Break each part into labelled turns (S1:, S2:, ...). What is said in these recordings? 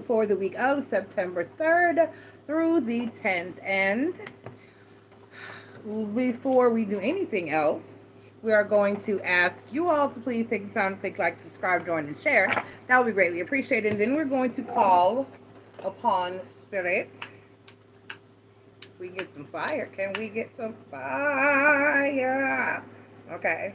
S1: for the week of September 3rd through the 10th. And before we do anything else, we are going to ask you all to please take the time to click like, subscribe, join, and share. That would be greatly appreciated. And then we're going to call upon Spirit. We get some fire. Can we get some fire? Okay.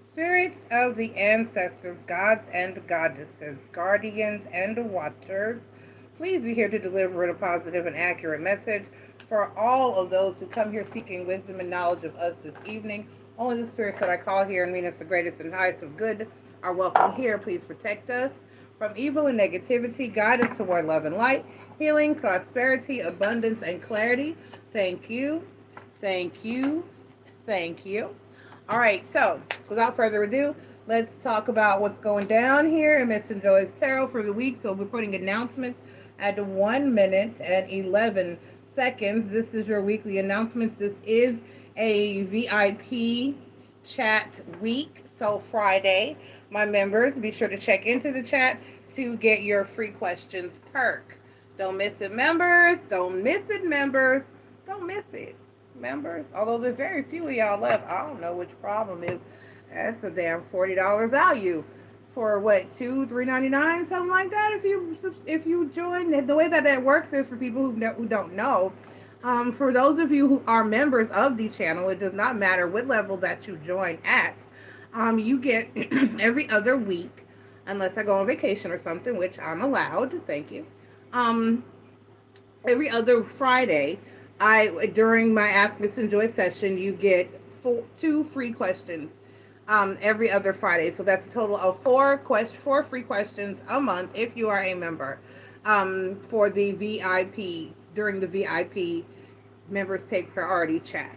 S1: Spirits of the ancestors, gods and goddesses, guardians and watchers, please be here to deliver a positive and accurate message for all of those who come here seeking wisdom and knowledge of us this evening. Only the spirits that I call here and mean us the greatest and highest of good are welcome here. Please protect us from evil and negativity. Guide us toward love and light, healing, prosperity, abundance, and clarity. Thank you. Thank you. Thank you. All right, so without further ado, let's talk about what's going down here in Missn Joy's Tarot for the week. So we're putting announcements at 1 minute and 11 seconds. This is your weekly announcements. This is a VIP chat week. So Friday, my members, be sure to check into the chat to get your free questions perk. Don't miss it, members. Don't miss it, members. Don't miss it, members. Although there's very few of y'all left. I don't know which problem is. That's a damn $40 value for what, $3.99, something like that. If you join, the way that works is for people who don't know. For those of you who are members of the channel, it does not matter what level that you join at. You get every other week, unless I go on vacation or something, which I'm allowed. Thank you. Every other Friday, during my Ask MissNJoy session, you get 2 free questions every other Friday. So that's a total of 4 free questions a month if you are a member for the VIP, during the VIP members take priority chat.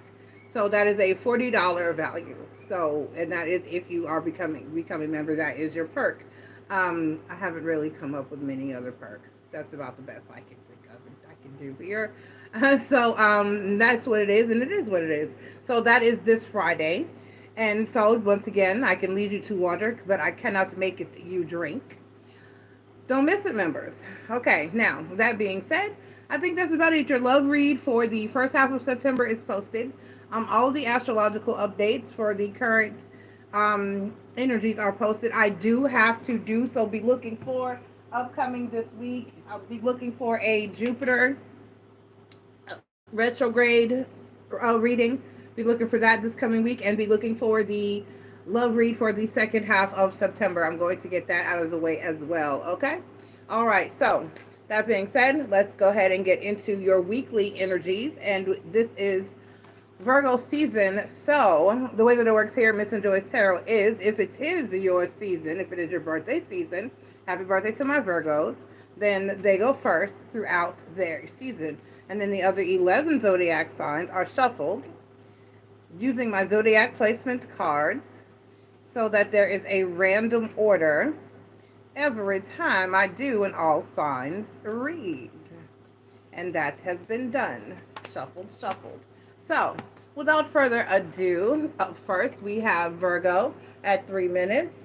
S1: So that is a $40 value. So, and that is if you are becoming a member, that is your perk. I haven't really come up with many other perks. That's about the best I can think of and I can do here. So that's what it is, and it is what it is. So that is this Friday. And so once again, I can lead you to water, but I cannot make it you drink. Don't miss it, members. Okay, now that being said, I think that's about it. Your love read for the first half of September is posted. All the astrological updates for the current energies are posted. I do have to do so. Be looking for upcoming this week. I'll be looking for a Jupiter retrograde reading. Be looking for that this coming week, and be looking for the love read for the second half of September. I'm going to get that out of the way as well. Okay. All right. So that being said, let's go ahead and get into your weekly energies, and this is Virgo season. So the way that it works here, Missn Joy's Tarot, is if it is your season, if it is your birthday season, happy birthday to my Virgos, then they go first throughout their season. And then the other 11 zodiac signs are shuffled using my zodiac placement cards so that there is a random order every time I do an all signs read. And that has been done. Shuffled, shuffled. So, without further ado, up first we have Virgo at 3 minutes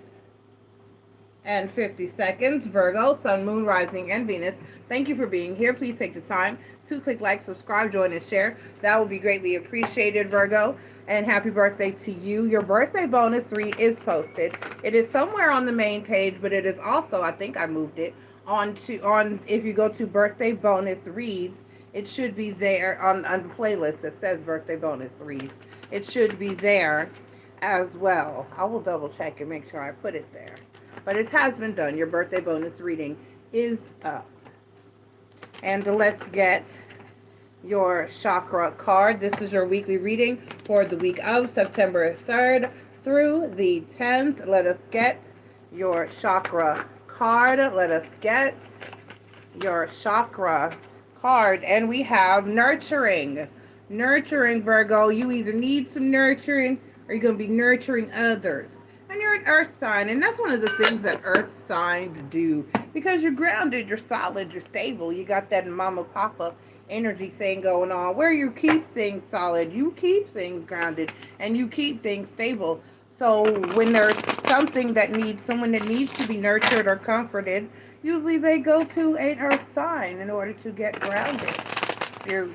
S1: and 50 seconds. Virgo, Sun, Moon, Rising, and Venus. Thank you for being here. Please take the time to click like, subscribe, join, and share. That would be greatly appreciated, Virgo. And happy birthday to you. Your birthday bonus read is posted. It is somewhere on the main page, but it is also, I think I moved it, if you go to birthday bonus reads, it should be there on the playlist that says birthday bonus reads. It should be there as well. I will double check and make sure I put it there. But it has been done. Your birthday bonus reading is up. And let's get your chakra card. This is your weekly reading for the week of September 3rd through the 10th. Let us get your chakra card. Let us get your chakra card. And we have nurturing. Nurturing, Virgo. You either need some nurturing or you're going to be nurturing others. And you're an earth sign, and that's one of the things that earth signs do, because you're grounded, you're solid, you're stable. You got that mama papa energy thing going on where you keep things solid, you keep things grounded, and you keep things stable. So when there's something that needs someone that needs to be nurtured or comforted, usually they go to an earth sign in order to get grounded.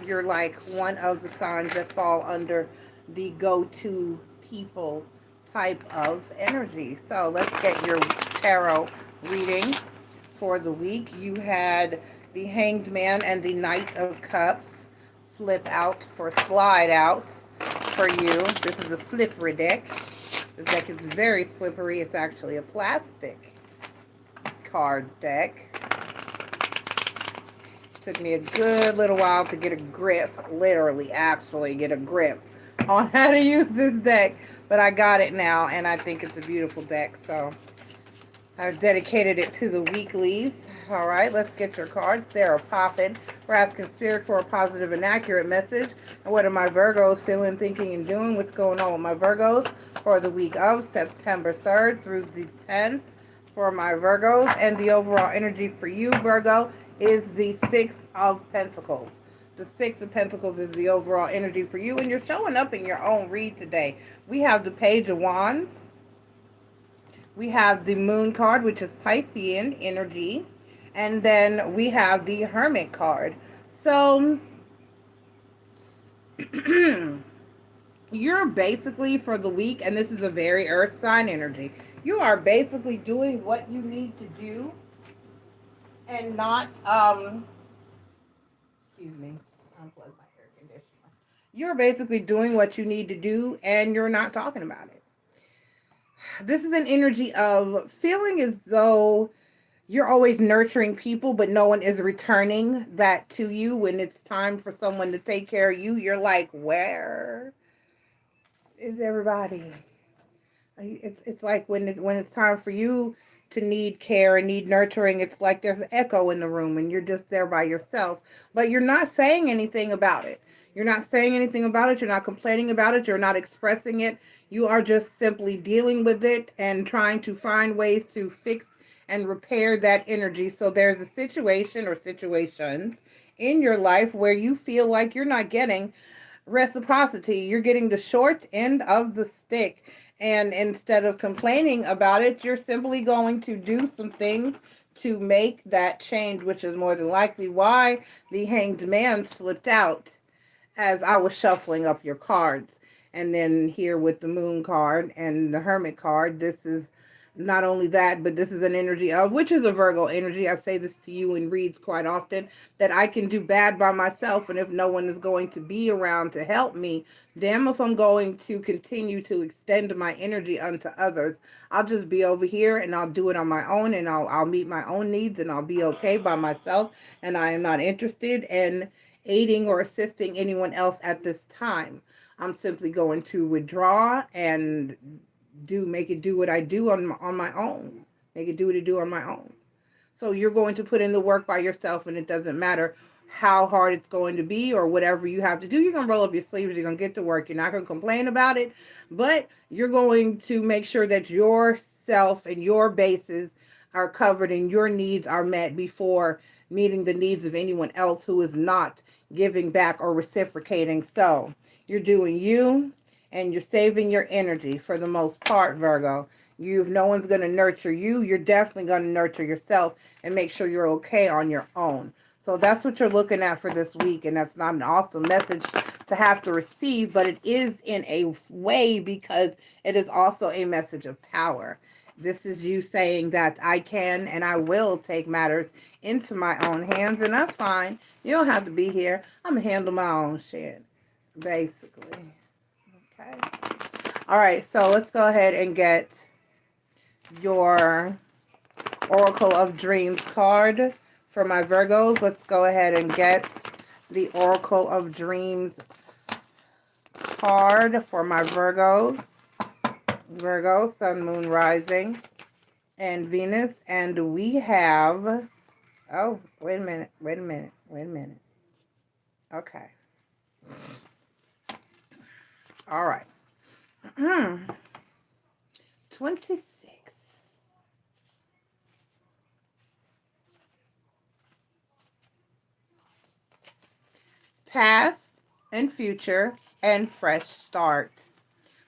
S1: You're like one of the signs that fall under the go-to people type of energy. So let's get your tarot reading for the week. You had the Hanged Man and the Knight of Cups flip out for slide out for you. This is a slippery deck. This deck is very slippery. It's actually a plastic card deck. Took me a good little while to get a grip, literally, actually get a grip on how to use this deck. But I got it now, and I think it's a beautiful deck. So I've dedicated it to the weeklies. All right, let's get your cards. Sarah popping. We're asking Spirit for a positive and accurate message. And what are my Virgos feeling, thinking, and doing? What's going on with my Virgos for the week of September 3rd through the 10th for my Virgos? And the overall energy for you, Virgo, is the Six of Pentacles. The Six of Pentacles is the overall energy for you, and you're showing up in your own read today. We have the Page of Wands. We have the Moon card, which is Piscean energy. And then we have the Hermit card. So you're basically, for the week, and this is a very earth sign energy, you are basically doing what you need to do and not, excuse me, unplug my air conditioner. You're basically doing what you need to do and you're not talking about it. This is an energy of feeling as though you're always nurturing people, but no one is returning that to you. When it's time for someone to take care of you, you're like, where is everybody? It's like when it's time for you to need care and need nurturing, it's like there's an echo in the room and you're just there by yourself, but you're not saying anything about it. You're not saying anything about it. You're not complaining about it. You're not expressing it. You are just simply dealing with it and trying to find ways to fix and repair that energy. So there's a situation or situations in your life where you feel like you're not getting reciprocity. You're getting the short end of the stick. And instead of complaining about it, you're simply going to do some things to make that change, which is more than likely why the Hanged Man slipped out as I was shuffling up your cards. And then here with the Moon card and the Hermit card, this is not only that, but this is an energy of, which is a Virgo energy. I say this to you in reads quite often, that I can do bad by myself. And if no one is going to be around to help me, damn if I'm going to continue to extend my energy unto others. I'll just be over here and I'll do it on my own, and I'll meet my own needs and I'll be okay by myself. And I am not interested in aiding or assisting anyone else at this time. I'm simply going to withdraw and make it do what I do on my own. Make it do what it do on my own. So you're going to put in the work by yourself, and it doesn't matter how hard it's going to be or whatever you have to do. You're going to roll up your sleeves. You're going to get to work. You're not going to complain about it, but you're going to make sure that yourself and your bases are covered and your needs are met before meeting the needs of anyone else who is not giving back or reciprocating. So you're doing you, and you're saving your energy for the most part, Virgo. If no one's going to nurture you, you're definitely going to nurture yourself and make sure you're okay on your own. So that's what you're looking at for this week, and that's not an awesome message to have to receive, but it is in a way because it is also a message of power. This is you saying that I can and I will take matters into my own hands, and that's fine. You don't have to be here. I'm going to handle my own shit, basically. Okay. All right, so let's go ahead and get your Oracle of Dreams card for my Virgos. Let's go ahead and get the Oracle of Dreams card for my Virgos. Virgo, Sun, Moon, Rising, and Venus. And we have, oh, wait a minute. Okay. All right. 26. Past and future and fresh start.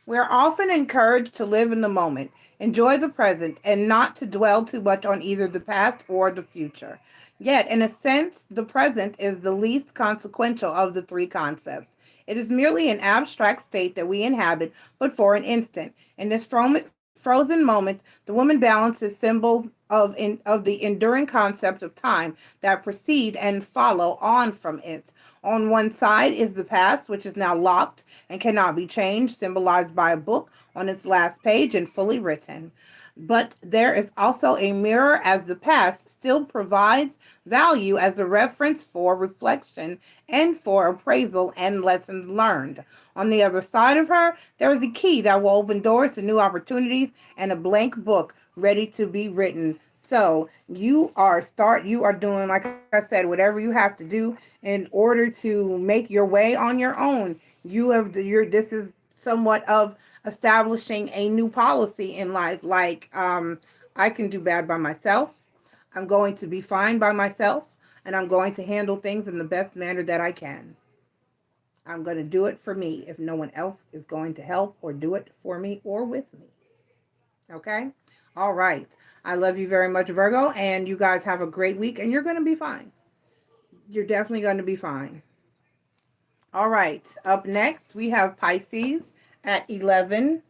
S1: We're often encouraged to live in the moment, enjoy the present, and not to dwell too much on either the past or the future. Yet, in a sense, the present is the least consequential of the three concepts. It is merely an abstract state that we inhabit, but for an instant. In this frozen moment, the woman balances symbols of the enduring concept of time that precede and follow on from it. On one side is the past, which is now locked and cannot be changed, symbolized by a book on its last page and fully written. But there is also a mirror, as the past still provides value as a reference for reflection and for appraisal and lessons learned. On the other side of her, there is a key that will open doors to new opportunities and a blank book ready to be written. So you are doing, like I said, whatever you have to do in order to make your way on your own. This is somewhat of establishing a new policy in life. Like, I can do bad by myself. I'm going to be fine by myself, and I'm going to handle things in the best manner that I can. I'm going to do it for me if no one else is going to help or do it for me or with me. Okay? All right. I love you very much, Virgo, and you guys have a great week, and you're going to be fine. You're definitely going to be fine. All right. Up next, we have Pisces at 11:31.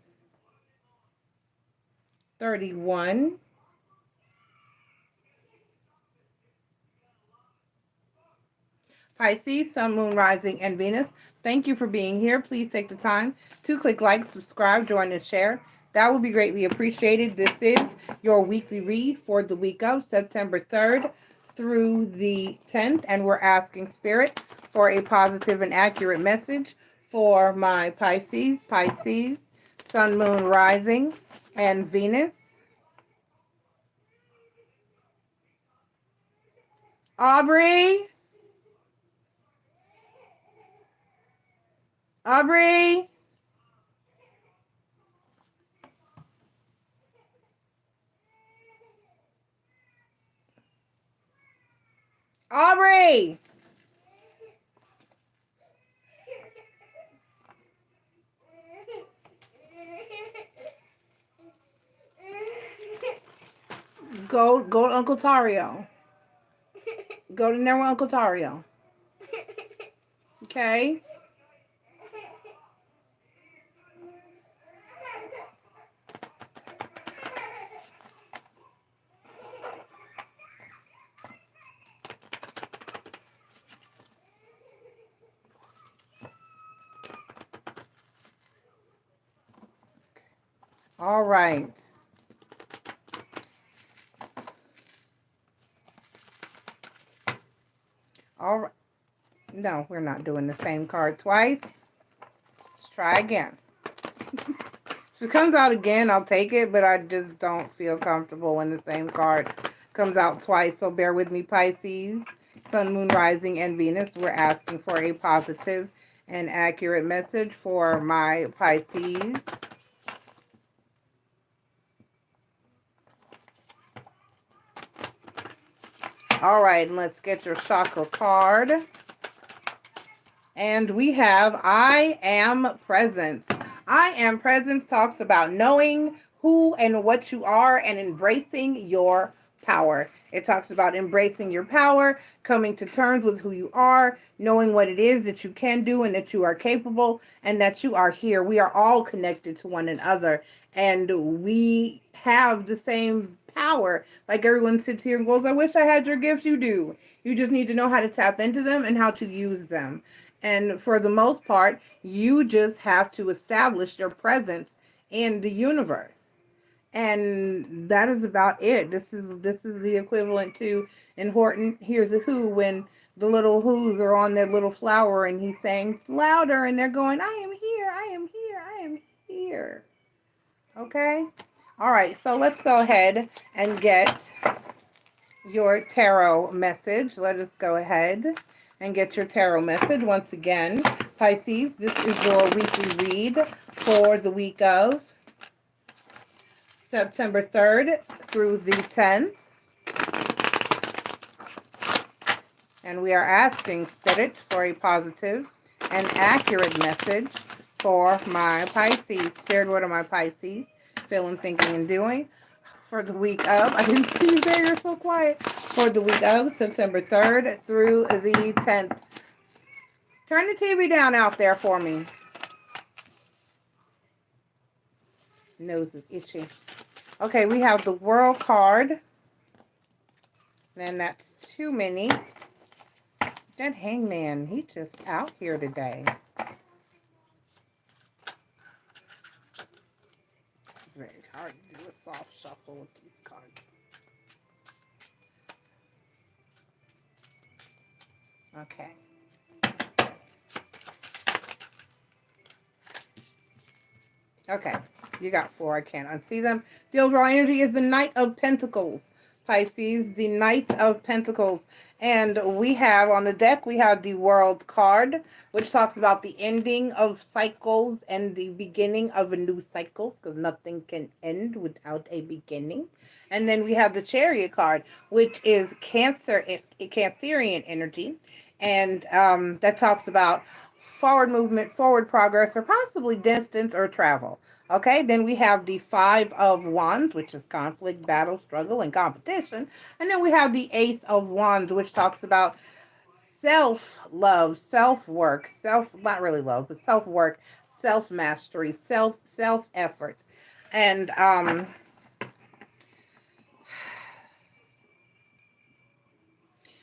S1: Pisces, Sun, Moon, Rising, and Venus. Thank you for being here. Please take the time to click like, subscribe, join, and share. That would be greatly appreciated. This is your weekly read for the week of September 3rd through the 10th, and we're asking Spirit for a positive and accurate message for my Pisces, Sun, Moon, Rising, and Venus. Aubrey? Aubrey? Aubrey! Go to Uncle Tario. Go to there with Uncle Tario. Okay? All right. All right. No, we're not doing the same card twice. Let's try again. If it comes out again, I'll take it, but I just don't feel comfortable when the same card comes out twice. So bear with me, Pisces, Sun, Moon, Rising, and Venus. We're asking for a positive and accurate message for my Pisces. All right, and let's get your chakra card. And we have I Am Presence. I Am Presence talks about knowing who and what you are and embracing your power. It talks about embracing your power, coming to terms with who you are, knowing what it is that you can do and that you are capable and that you are here. We are all connected to one another, and we have the same power. Like, everyone sits here and goes, I wish I had your gifts. You do. You just need to know how to tap into them and how to use them. And for the most part, you just have to establish your presence in the universe. And that is about it. This is the equivalent to in Horton Hears a Who, when the little Who's are on their little flower and he's saying louder and they're going, I am here, I am here, I am here. Okay? All right, so let's go ahead and get your tarot message. Let us go ahead and get your tarot message. Once again, Pisces, this is your weekly read for the week of September 3rd through the 10th. And we are asking Spirit for a positive and accurate message for my Pisces. Spirit, what are my Pisces feeling, thinking, and doing for the week of, I didn't see you there, you're so quiet, for the week of September 3rd through the 10th. Turn the TV down out there for me. Nose is itchy. Okay, we have the World card. And that's too many. That Hangman, he just out here today. It's very hard to do a soft shuffle with these cards. Okay. Okay, you got 4. I can't unsee them. The overall energy is the Knight of Pentacles. Pisces, the Knight of Pentacles. And we have on the deck, we have the World card, which talks about the ending of cycles and the beginning of a new cycle, because nothing can end without a beginning. And then we have the Chariot card, which is Cancerian energy. And that talks about forward movement, forward progress, or possibly distance or travel. Okay, then we have the 5 of Wands, which is conflict, battle, struggle, and competition. And then we have the Ace of Wands, which talks about self-love, self-work, not really love, but self-work, self-mastery, self-effort. And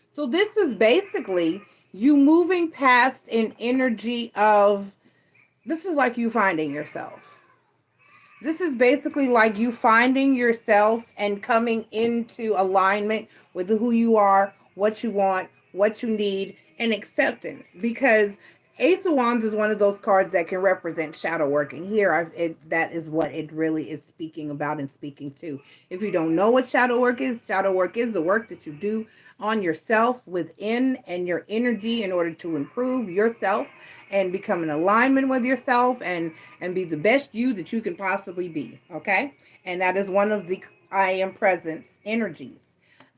S1: so this is basically you moving past an energy of, this is like you finding yourself. This is basically like you finding yourself and coming into alignment with who you are, what you want, what you need, and acceptance. Because Ace of Wands is one of those cards that can represent shadow work. And here, that is what it really is speaking about and speaking to. If you don't know what shadow work is the work that you do on yourself within and your energy in order to improve yourself and become in alignment with yourself and be the best you that you can possibly be. Okay? And that is one of the I am presence energies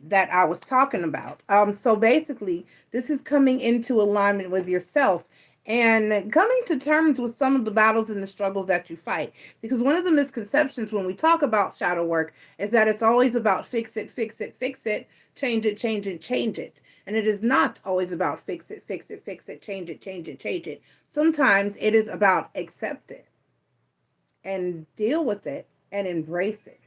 S1: that I was talking about. So basically, this is coming into alignment with yourself and coming to terms with some of the battles and the struggles that you fight. Because one of the misconceptions when we talk about shadow work is that it's always about fix it, fix it, fix it, change it, change it, change it. And it is not always about fix it, fix it, fix it, change it, change it, change it. Sometimes it is about accept it and deal with it and embrace it.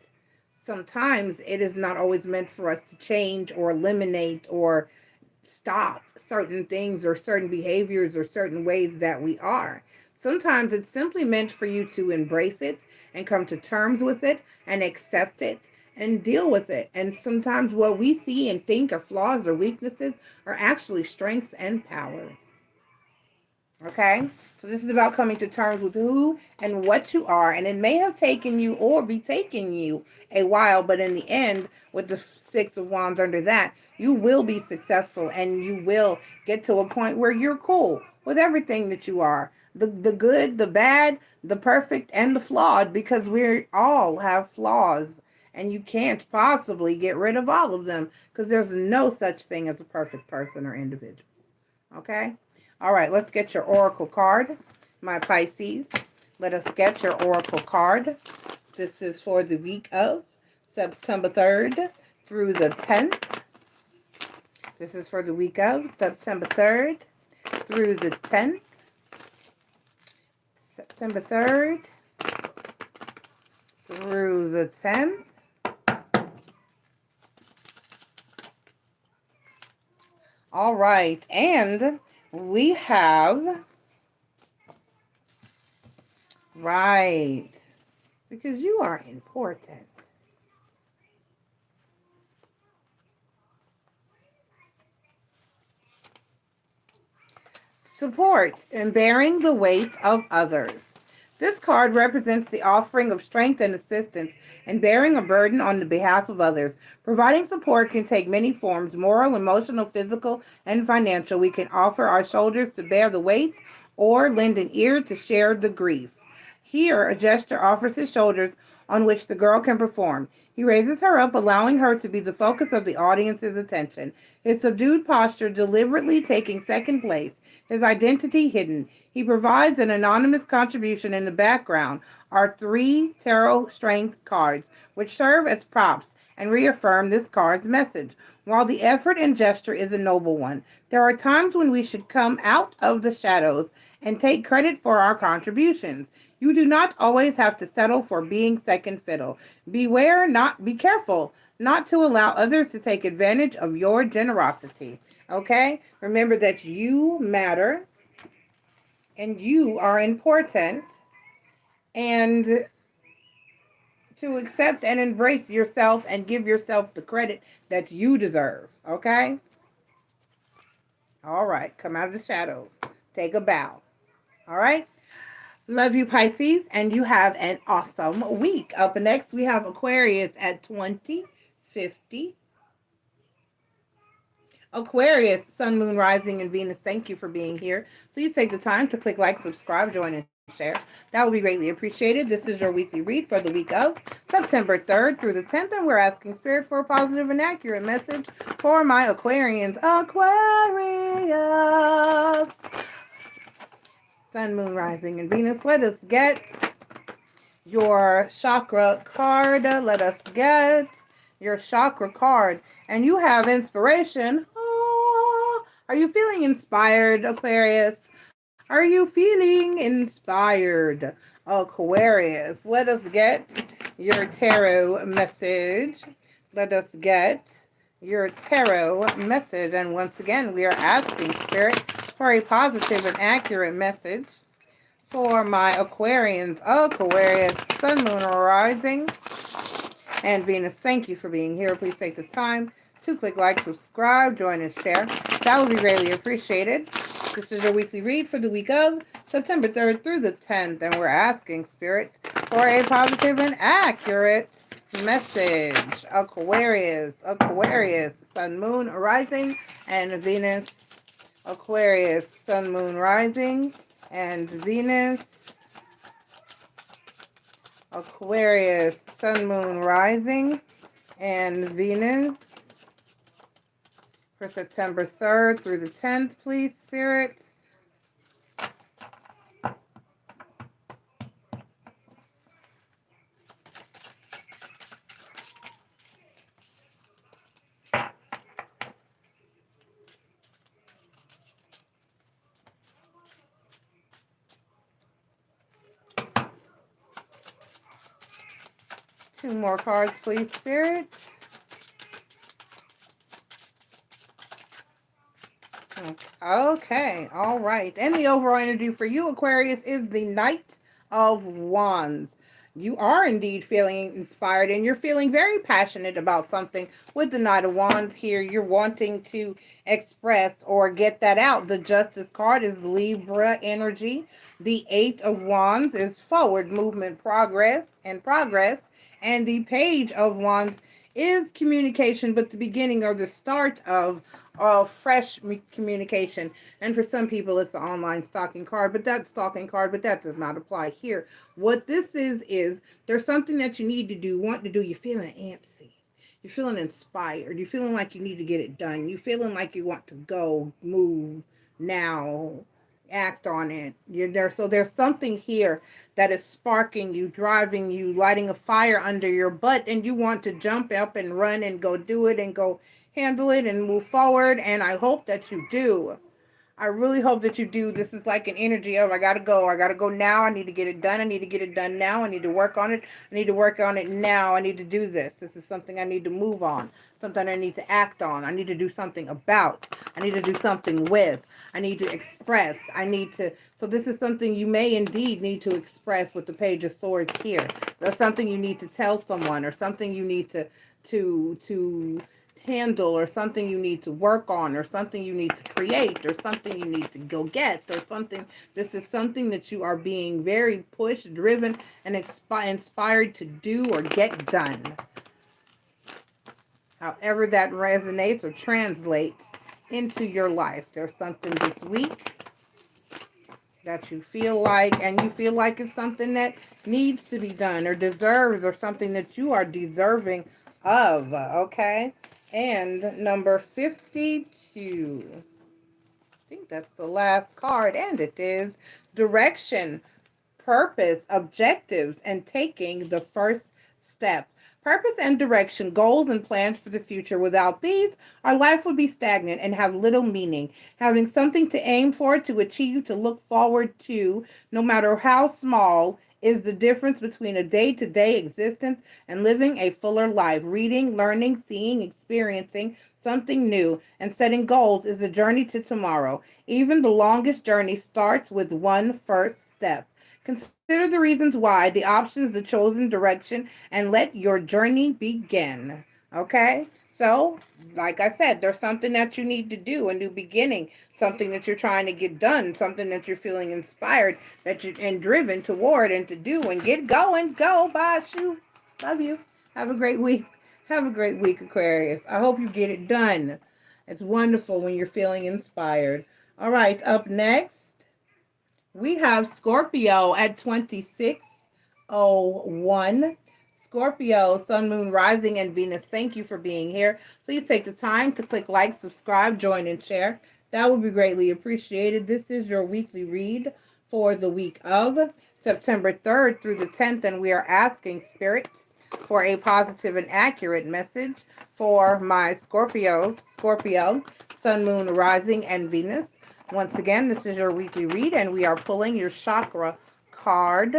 S1: Sometimes it is not always meant for us to change or eliminate or stop certain things or certain behaviors or certain ways that we are. Sometimes it's simply meant for you to embrace it and come to terms with it and accept it and deal with it. And sometimes what we see and think are flaws or weaknesses are actually strengths and powers. Okay, so this is about coming to terms with who and what you are, and it may have taken you or be taking you a while, but in the end, with the 6 of Wands under that, you will be successful and you will get to a point where you're cool with everything that you are. The good, the bad, the perfect, and the flawed, because we all have flaws, and you can't possibly get rid of all of them because there's no such thing as a perfect person or individual. Okay? All right, let's get your oracle card, my Pisces. Let us get your oracle card. This is for the week of September 3rd through the 10th. This is for the week of September 3rd through the 10th. September 3rd through the 10th. All right, and we have, right, because you are important. Support in bearing the weight of others. This card represents the offering of strength and assistance in bearing a burden on the behalf of others. Providing support can take many forms: moral, emotional, physical, and financial. We can offer our shoulders to bear the weight or lend an ear to share the grief. Here, a gesture offers his shoulders on which the girl can perform. He raises her up, allowing her to be the focus of the audience's attention. His subdued posture deliberately taking second place, his identity hidden. He provides an anonymous contribution. In the background are 3 tarot strength cards, which serve as props and reaffirm this card's message. While the effort and gesture is a noble one, there are times when we should come out of the shadows and take credit for our contributions. You do not always have to settle for being second fiddle. Be careful not to allow others to take advantage of your generosity. Okay? Remember that you matter and you are important, and to accept and embrace yourself and give yourself the credit that you deserve. Okay? All right. Come out of the shadows. Take a bow. All right? Love you, Pisces, and you have an awesome week. Up next, we have Aquarius at 2050. Aquarius, Sun, Moon, Rising, and Venus, thank you for being here. Please take the time to click like, subscribe, join, and share. That would be greatly appreciated. This is your weekly read for the week of September 3rd through the 10th, and we're asking Spirit for a positive and accurate message for my Aquarians. Aquarius, Sun, Moon, Rising, and Venus. Let us get your chakra card. Let us get your chakra card. And you have inspiration. Oh, are you feeling inspired, Aquarius? Are you feeling inspired, Aquarius? Let us get your tarot message. Let us get your tarot message. And once again, we are asking Spirit for a positive and accurate message for my Aquarians. Aquarius, Sun, Moon, Rising, and Venus. Thank you for being here. Please take the time to click like, subscribe, join, and share. That would be greatly appreciated. This is your weekly read for the week of September 3rd through the 10th, and we're asking Spirit for a positive and accurate message. Aquarius, Aquarius, Sun, Moon, Rising, and Venus. Aquarius, Sun, Moon, Rising, and Venus. Aquarius, Sun, Moon, Rising, and Venus. For September 3rd through the 10th, please, Spirit. Two more cards, please, Spirit. Okay, all right. And the overall energy for you, Aquarius, is the Knight of Wands. You are indeed feeling inspired, and you're feeling very passionate about something with the Knight of Wands here. You're wanting to express or get that out. The Justice card is Libra energy. The Eight of Wands is forward movement, progress. And the Page of Wands is communication, but the beginning or the start of fresh communication. And for some people, it's the online stalking card, but that does not apply here. What this is there's something that you need to do, want to do. You're feeling antsy. You're feeling inspired. You're feeling like you need to get it done. You're feeling like you want to go, move now, act on it. You're there. So there's something here that is sparking you, driving you, lighting a fire under your butt, and you want to jump up and run and go do it and go handle it and move forward. And I hope that you do. I really hope that you do. This is like an energy of, I gotta go now. I need to get it done. I need to get it done now. I need to work on it. I need to work on it now. I need to do this. This is something I need to move on. Something I need to act on. I need to do something about. I need to do something with. I need to express. So this is something you may indeed need to express with the Page of Swords here. There's something you need to tell someone, or something you need to handle, or something you need to work on, or something you need to create, or something you need to go get, or something. This is something that you are being very pushed, driven, and inspired to do or get done. However that resonates or translates into your life. There's something this week that you feel like, and you feel like it's something that needs to be done or deserves, or something that you are deserving of, okay? And number 52. I think that's the last card, and it is direction, purpose, objectives, and taking the first step. Purpose and direction, goals and plans for the future. Without these, our life would be stagnant and have little meaning. Having something to aim for, to achieve, to look forward to, no matter how small, is the difference between a day-to-day existence and living a fuller life. Reading, learning, seeing, experiencing something new, and setting goals is a journey to tomorrow. Even the longest journey starts with one first step. Consider the reasons why, the options, the chosen direction, and let your journey begin. Okay? So, like I said, there's something that you need to do, a new beginning, something that you're trying to get done, something that you're feeling inspired, that you're and driven toward and to do, and get going. Go, bye, shoot. Love you. Have a great week. Have a great week, Aquarius. I hope you get it done. It's wonderful when you're feeling inspired. All right, up next, we have Scorpio at 2601. Scorpio, Sun, Moon, Rising, and Venus. Thank you for being here. Please take the time to click like, subscribe, join, and share. That would be greatly appreciated. This is your weekly read for the week of September 3rd through the 10th, and we are asking Spirit for a positive and accurate message for my Scorpios, Scorpio, Sun, Moon, Rising, and Venus. Once again, this is your weekly read, and we are pulling your chakra card.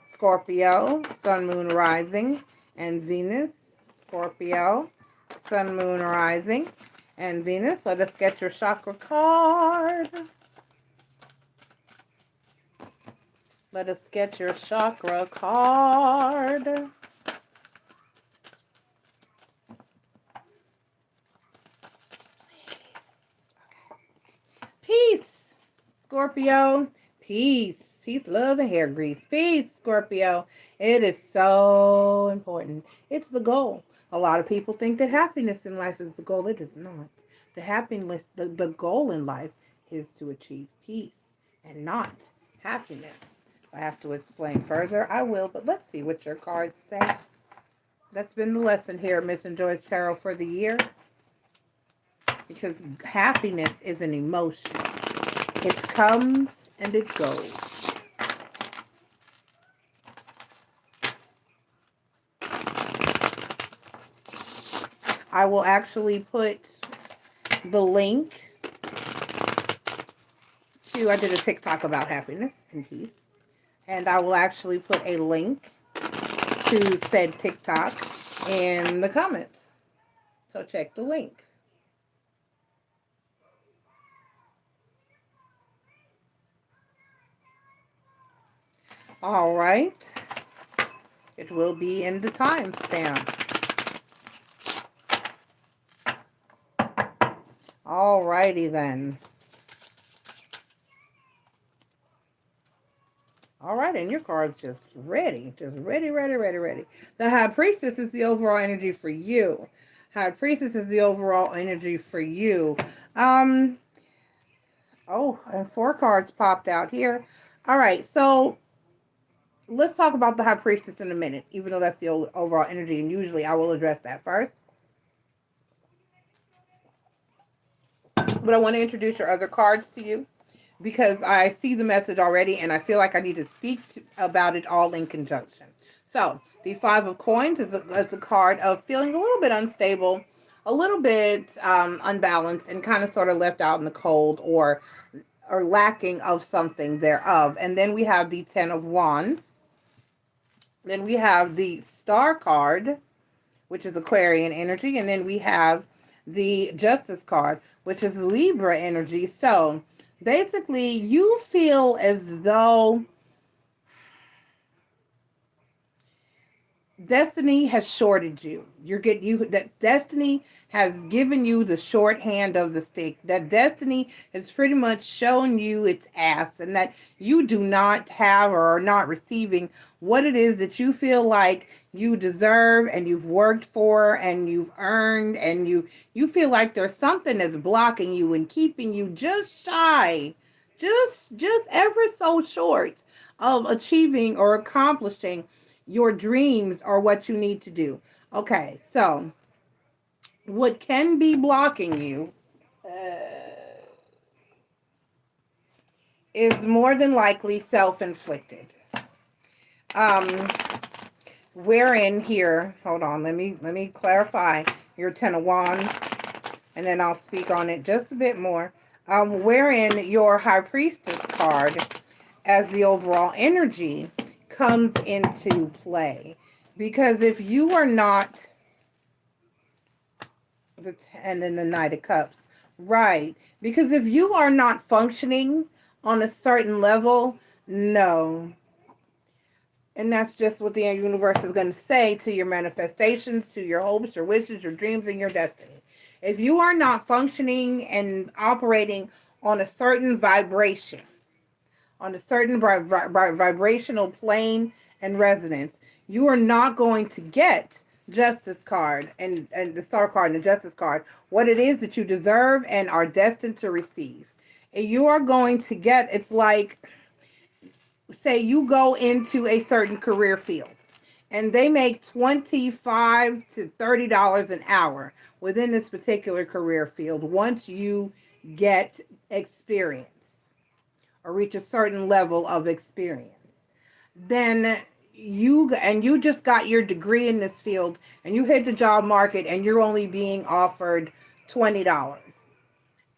S1: Scorpio, Sun, Moon, Rising, and Venus. Scorpio, Sun, Moon, Rising, and Venus. Let us get your chakra card. Let us get your chakra card. Peace, Scorpio. Peace. Peace, love, and hair grease. Peace, Scorpio. It is so important. It's the goal. A lot of people think that happiness in life is the goal. It is not. The happiness, the goal in life is to achieve peace and not happiness. If I have to explain further, I will, but let's see what your cards say. That's been the lesson here at MissNJoy's Tarot for the year. Because happiness is an emotion. It comes and it goes. I will actually put the link to, I did a TikTok about happiness and peace. And I will actually put a link to said TikTok in the comments. So check the link. All right. It will be in the timestamp. All righty then. All right, and your card's just ready. Just ready, ready, ready, ready. The High Priestess is the overall energy for you. High Priestess is the overall energy for you. Oh, and 4 cards popped out here. All right, so let's talk about the High Priestess in a minute, even though that's the overall energy, and usually I will address that first. But I want to introduce your other cards to you because I see the message already, and I feel like I need to speak about it all in conjunction. So, the 5 of Coins is a card of feeling a little bit unstable, a little bit unbalanced, and kind of sort of left out in the cold or lacking of something thereof. And then we have the 10 of Wands. Then we have the Star card, which is Aquarian energy. And then we have the Justice card, which is Libra energy. So basically, you feel as though destiny has shorted you. That destiny has given you the short hand of the stick. That destiny has pretty much shown you its ass, and that you do not have or are not receiving what it is that you feel like you deserve and you've worked for and you've earned, and you feel like there's something that's blocking you and keeping you just shy just ever so short of achieving or accomplishing your dreams or what you need to do. Okay, so what can be blocking you is more than likely self-inflicted. Um, wherein here, hold on, let me clarify your Ten of Wands, and then I'll speak on it just a bit more. Wherein your High Priestess card as the overall energy comes into play. Because if you are not, and then the Knight of Cups, right? Because if you are not functioning on a certain level, no. And that's just what the universe is going to say to your manifestations, to your hopes, your wishes, your dreams, and your destiny. If you are not functioning and operating on a certain vibration, on a certain vibrational plane and resonance, you are not going to get Justice card and the Star card and the Justice card, what it is that you deserve and are destined to receive. And you are going to get, it's like, say you go into a certain career field and they make $25 to $30 an hour within this particular career field once you get experience or reach a certain level of experience. Then you just got your degree in this field and you hit the job market and you're only being offered $20.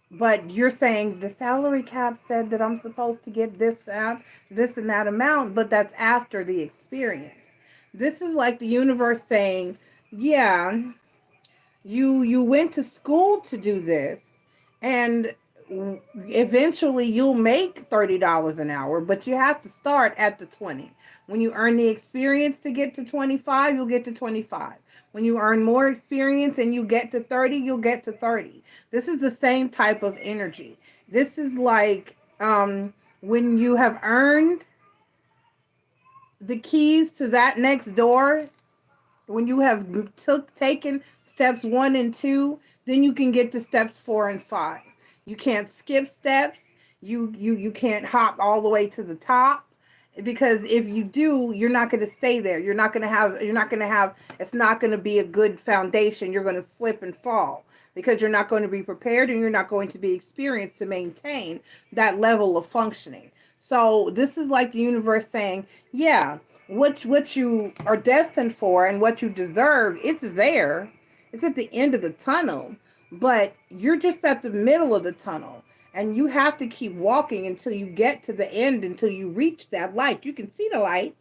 S1: But you're saying the salary cap said that I'm supposed to get this out, this and that amount, but that's after the experience. This is like the universe saying, yeah, you went to school to do this, and eventually you'll make $30 an hour, but you have to start at the 20. When you earn the experience to get to 25, you'll get to 25. When you earn more experience and you get to 30, you'll get to 30. This is the same type of energy. This is like when you have earned the keys to that next door, when you have taken steps 1 and 2, then you can get to steps 4 and 5. You can't skip steps. You can't hop all the way to the top, because if you do, you're not going to stay there. You're not going to have, it's not going to be a good foundation. You're going to slip and fall because you're not going to be prepared and you're not going to be experienced to maintain that level of functioning. So this is like the universe saying, yeah, what you are destined for and what you deserve, it's there. It's at the end of the tunnel, but you're just at the middle of the tunnel. And you have to keep walking until you get to the end, until you reach that light. You can see the light,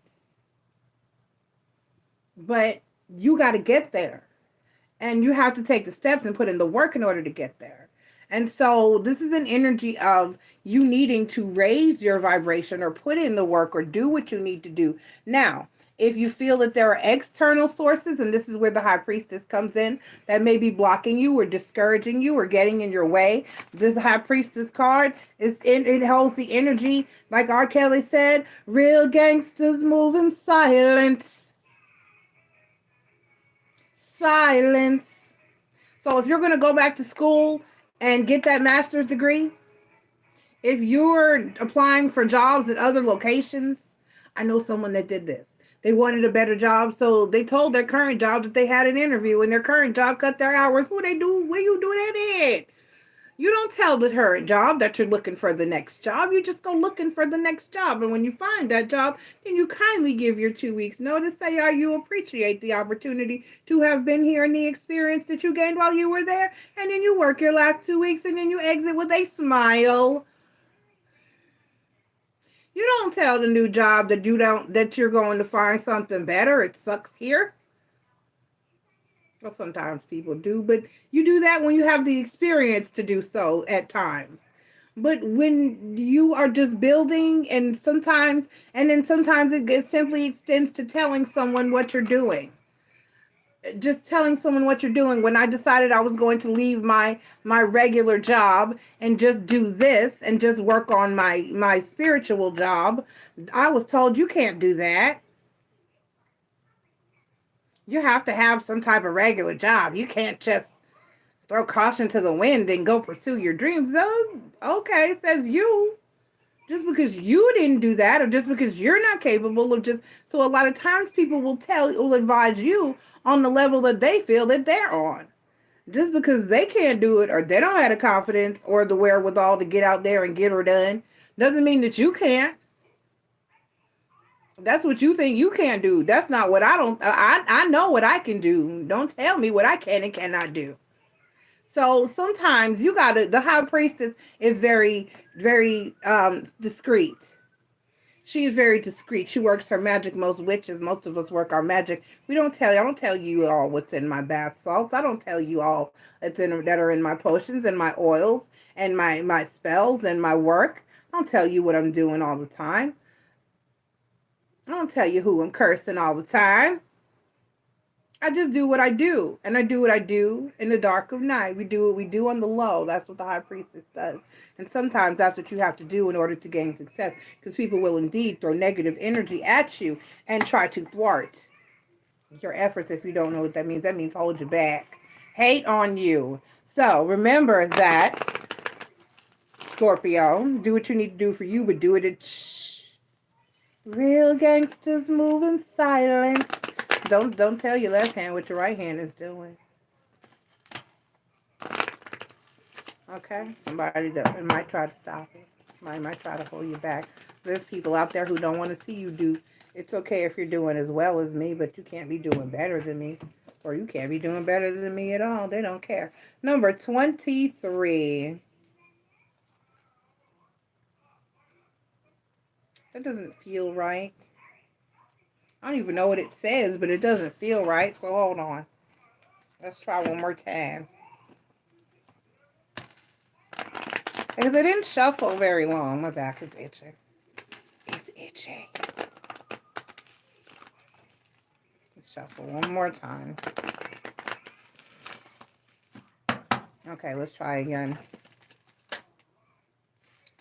S1: but you got to get there. And you have to take the steps and put in the work in order to get there. And so this is an energy of you needing to raise your vibration or put in the work or do what you need to do. Now, if you feel that there are external sources, and this is where the High Priestess comes in, that may be blocking you or discouraging you or getting in your way. This High Priestess card, it holds the energy, like R. Kelly said, real gangsters move in silence. Silence. So if you're going to go back to school and get that master's degree, if you're applying for jobs at other locations, I know someone that did this. They wanted a better job, so they told their current job that they had an interview, and their current job cut their hours. Who they do? Where you do that at? You don't tell the current job that you're looking for the next job. You just go looking for the next job, and when you find that job, then you kindly give your 2 weeks notice, say how you appreciate the opportunity to have been here and the experience that you gained while you were there, and then you work your last 2 weeks, and then you exit with a smile. You don't tell the new job that you're going to find something better. It sucks here. Well, sometimes people do, but you do that when you have the experience to do so at times. But when you are just building, and sometimes it simply extends to telling someone what you're doing. Just telling someone what you're doing. When I decided I was going to leave my regular job and just do this and just work on my spiritual job, I was told you can't do that. You have to have some type of regular job. You can't just throw caution to the wind and go pursue your dreams. Oh, okay, says you. Just because you didn't do that, or just because you're not capable of just, so a lot of times people will advise you on the level that they feel that they're on. Just because they can't do it, or they don't have the confidence or the wherewithal to get out there and get her done, doesn't mean that you can't. That's what you think you can't do. That's not what I know what I can do. Don't tell me what I can and cannot do. So sometimes the high priestess is very, very discreet. She is very discreet. She works her magic. Most witches, most of us work our magic. I don't tell you all what's in my bath salts. I don't tell you all that are in my potions and my oils and my spells and my work. I don't tell you what I'm doing all the time. I don't tell you who I'm cursing all the time. I just do what I do, and I do what I do in the dark of night. We do what we do on the low. That's what the high priestess does. And sometimes that's what you have to do in order to gain success, because people will indeed throw negative energy at you and try to thwart your efforts. If you don't know what that means hold you back, hate on you. So remember that, Scorpio, do what you need to do for you, but do it at shh. Real gangsters move in silence. Don't tell your left hand what your right hand is doing. Okay? Somebody that might try to stop it. Somebody might try to hold you back. There's people out there who don't want to see you do. It's okay if you're doing as well as me, but you can't be doing better than me. Or you can't be doing better than me at all. They don't care. Number 23. That doesn't feel right. I don't even know what it says, but it doesn't feel right, so hold on. Let's try one more time. Because I didn't shuffle very long. My back is itching. It's itchy. Let's shuffle one more time. Okay, let's try again.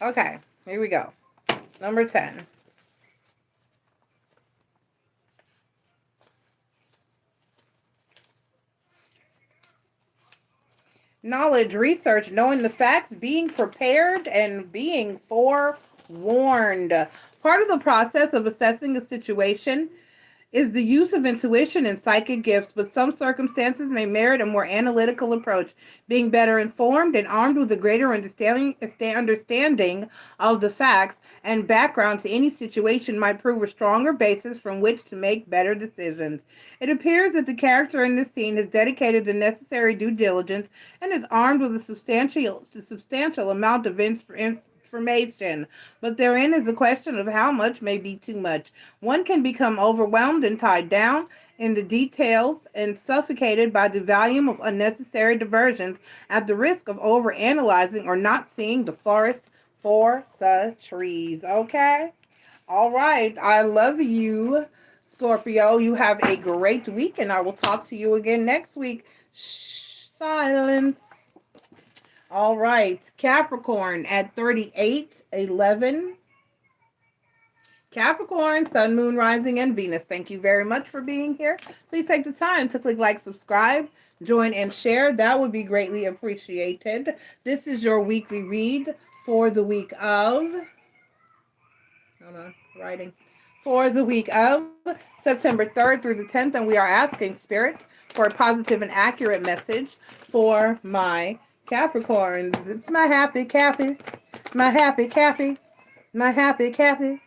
S1: Okay, here we go. Number 10. Knowledge, research, knowing the facts, being prepared, and being forewarned. Part of the process of assessing a situation is the use of intuition and psychic gifts, but some circumstances may merit a more analytical approach. Being better informed and armed with a greater understanding of the facts and background to any situation might prove a stronger basis from which to make better decisions. It appears that the character in this scene has dedicated the necessary due diligence and is armed with a substantial amount of information, but therein is a question of how much may be too much. One can become overwhelmed and tied down in the details and suffocated by the volume of unnecessary diversions at the risk of overanalyzing or not seeing the forest for the trees. Okay? All right. I love you, Scorpio. You have a great week, and I will talk to you again next week. Shh, silence. All right, Capricorn at 3811. Capricorn, Sun, Moon, Rising, and Venus. Thank you very much for being here. Please take the time to click like, subscribe, join, and share. That would be greatly appreciated. This is your weekly read for the week of... Hold on, writing. For the week of September 3rd through the 10th, and we are asking Spirit for a positive and accurate message for my Capricorns. It's my happy Cappies. My happy Cappy. My happy Cappies.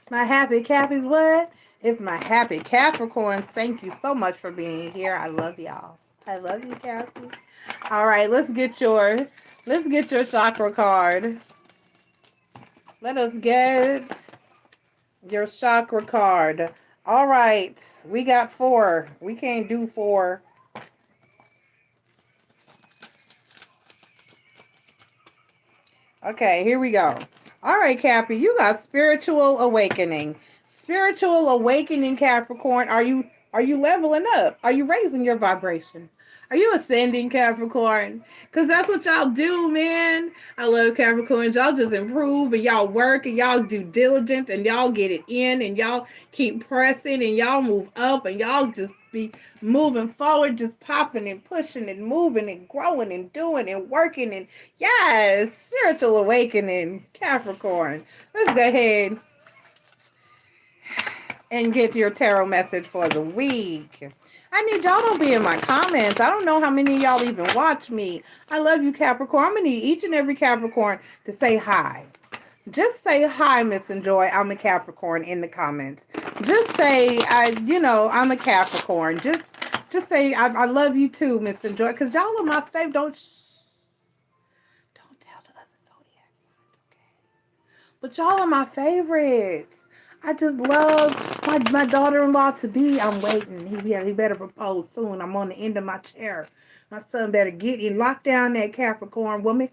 S1: My happy Cappies. What? It's my happy Capricorns. Thank you so much for being here. I love y'all. I love you, Cappy. All right, let's get your chakra card. Let us get your chakra card. All right, we got 4. We can't do 4. Okay, here we go. All right, Cappy, you got spiritual awakening. Spiritual awakening, Capricorn. Are you leveling up? Are you raising your vibration? Are you ascending, Capricorn? Because that's what y'all do, man. I love Capricorns. Y'all just improve, and y'all work, and y'all do diligence, and y'all get it in, and y'all keep pressing, and y'all move up, and y'all just be moving forward, just popping and pushing and moving and growing and doing and working. And yes, spiritual awakening, Capricorn. Let's go ahead and get your tarot message for the week. I need y'all to be in my comments. I don't know how many of y'all even watch me. I love you, Capricorn. I'm going to need each and every Capricorn to say hi. Just say hi, Miss Enjoy. I'm a Capricorn in the comments. Just say, I'm a Capricorn. Just say, I love you too, Miss Enjoy. Because y'all are my favorite. Don't tell the other zodiac signs, okay? But y'all are my favorites. I just love my daughter-in-law to be. I'm waiting. He better propose soon. I'm on the end of my chair. My son better get in. Lock down that Capricorn woman.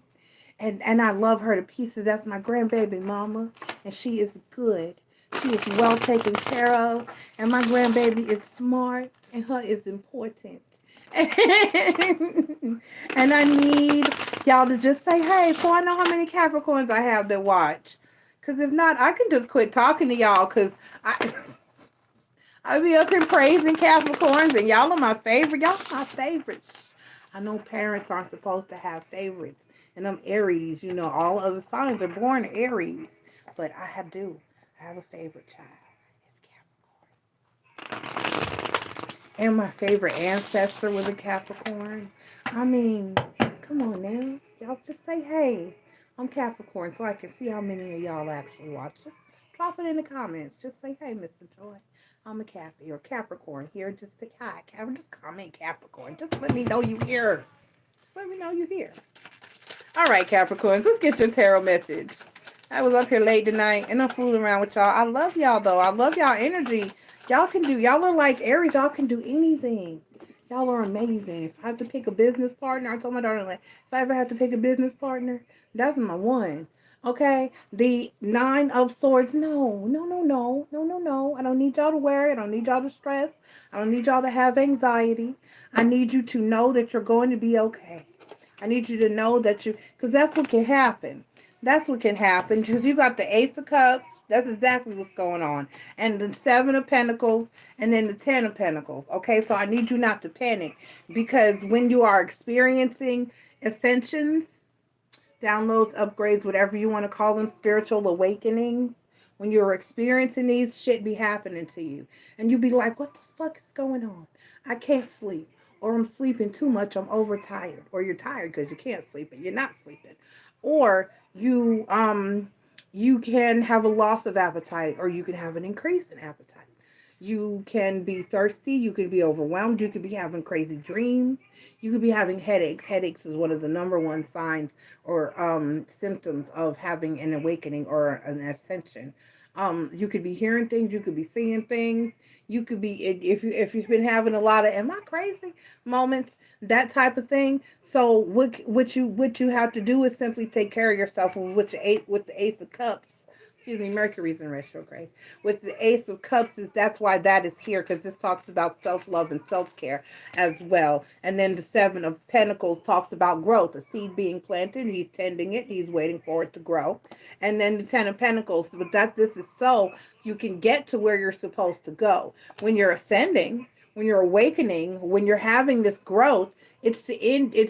S1: And I love her to pieces. That's my grandbaby mama. And she is good. She is well taken care of. And my grandbaby is smart. And her is important. And I need y'all to just say, hey, so I know how many Capricorns I have to watch. Because if not, I can just quit talking to y'all. Because I be up here praising Capricorns. And y'all are my favorite. Y'all are my favorites. I know parents aren't supposed to have favorites. And I'm Aries, all other signs are born Aries. But I do. I have a favorite child. It's Capricorn. And my favorite ancestor was a Capricorn. I mean, come on now. Y'all just say, hey, I'm Capricorn so I can see how many of y'all actually watch. Just drop it in the comments. Just say, hey, Mr. Joy, I'm a Cappy or Capricorn here. Just say hi. Just comment Capricorn. Just let me know you here. Just let me know you here. All right, Capricorns, let's get your tarot message. I was up here late tonight, and I'm fooling around with y'all. I love y'all, though. I love y'all energy. Y'all are like Aries. Y'all can do anything. Y'all are amazing. If I have to pick a business partner, I told my daughter, if I ever have to pick a business partner, that's my one. Okay? The 9 of Swords, no. I don't need y'all to worry. I don't need y'all to stress. I don't need y'all to have anxiety. I need you to know that you're going to be okay. I need you to know that because that's what can happen. That's what can happen because you got the Ace of Cups. That's exactly what's going on. And the 7 of Pentacles and then the 10 of Pentacles. Okay, so I need you not to panic because when you are experiencing ascensions, downloads, upgrades, whatever you want to call them, spiritual awakenings, when you're experiencing these, shit be happening to you. And you be like, what the fuck is going on? I can't sleep. Or I'm sleeping too much, I'm overtired. Or you're tired because you can't sleep and you're not sleeping. Or you can have a loss of appetite or you can have an increase in appetite. You can be thirsty, you could be overwhelmed, you could be having crazy dreams, you could be having headaches. Headaches is one of the number one signs or symptoms of having an awakening or an ascension. You could be hearing things, you could be seeing things, you could be if you've been having a lot of am I crazy moments, that type of thing. So what you have to do is simply take care of yourself with the Ace of Cups. Excuse me, Mercury's in retrograde. With the Ace of Cups, that's why that is here, because this talks about self-love and self-care as well. And then the 7 of Pentacles talks about growth, a seed being planted, he's tending it, he's waiting for it to grow. And then the 10 of Pentacles, but this is so you can get to where you're supposed to go. When you're ascending, when you're awakening, when you're having this growth, it's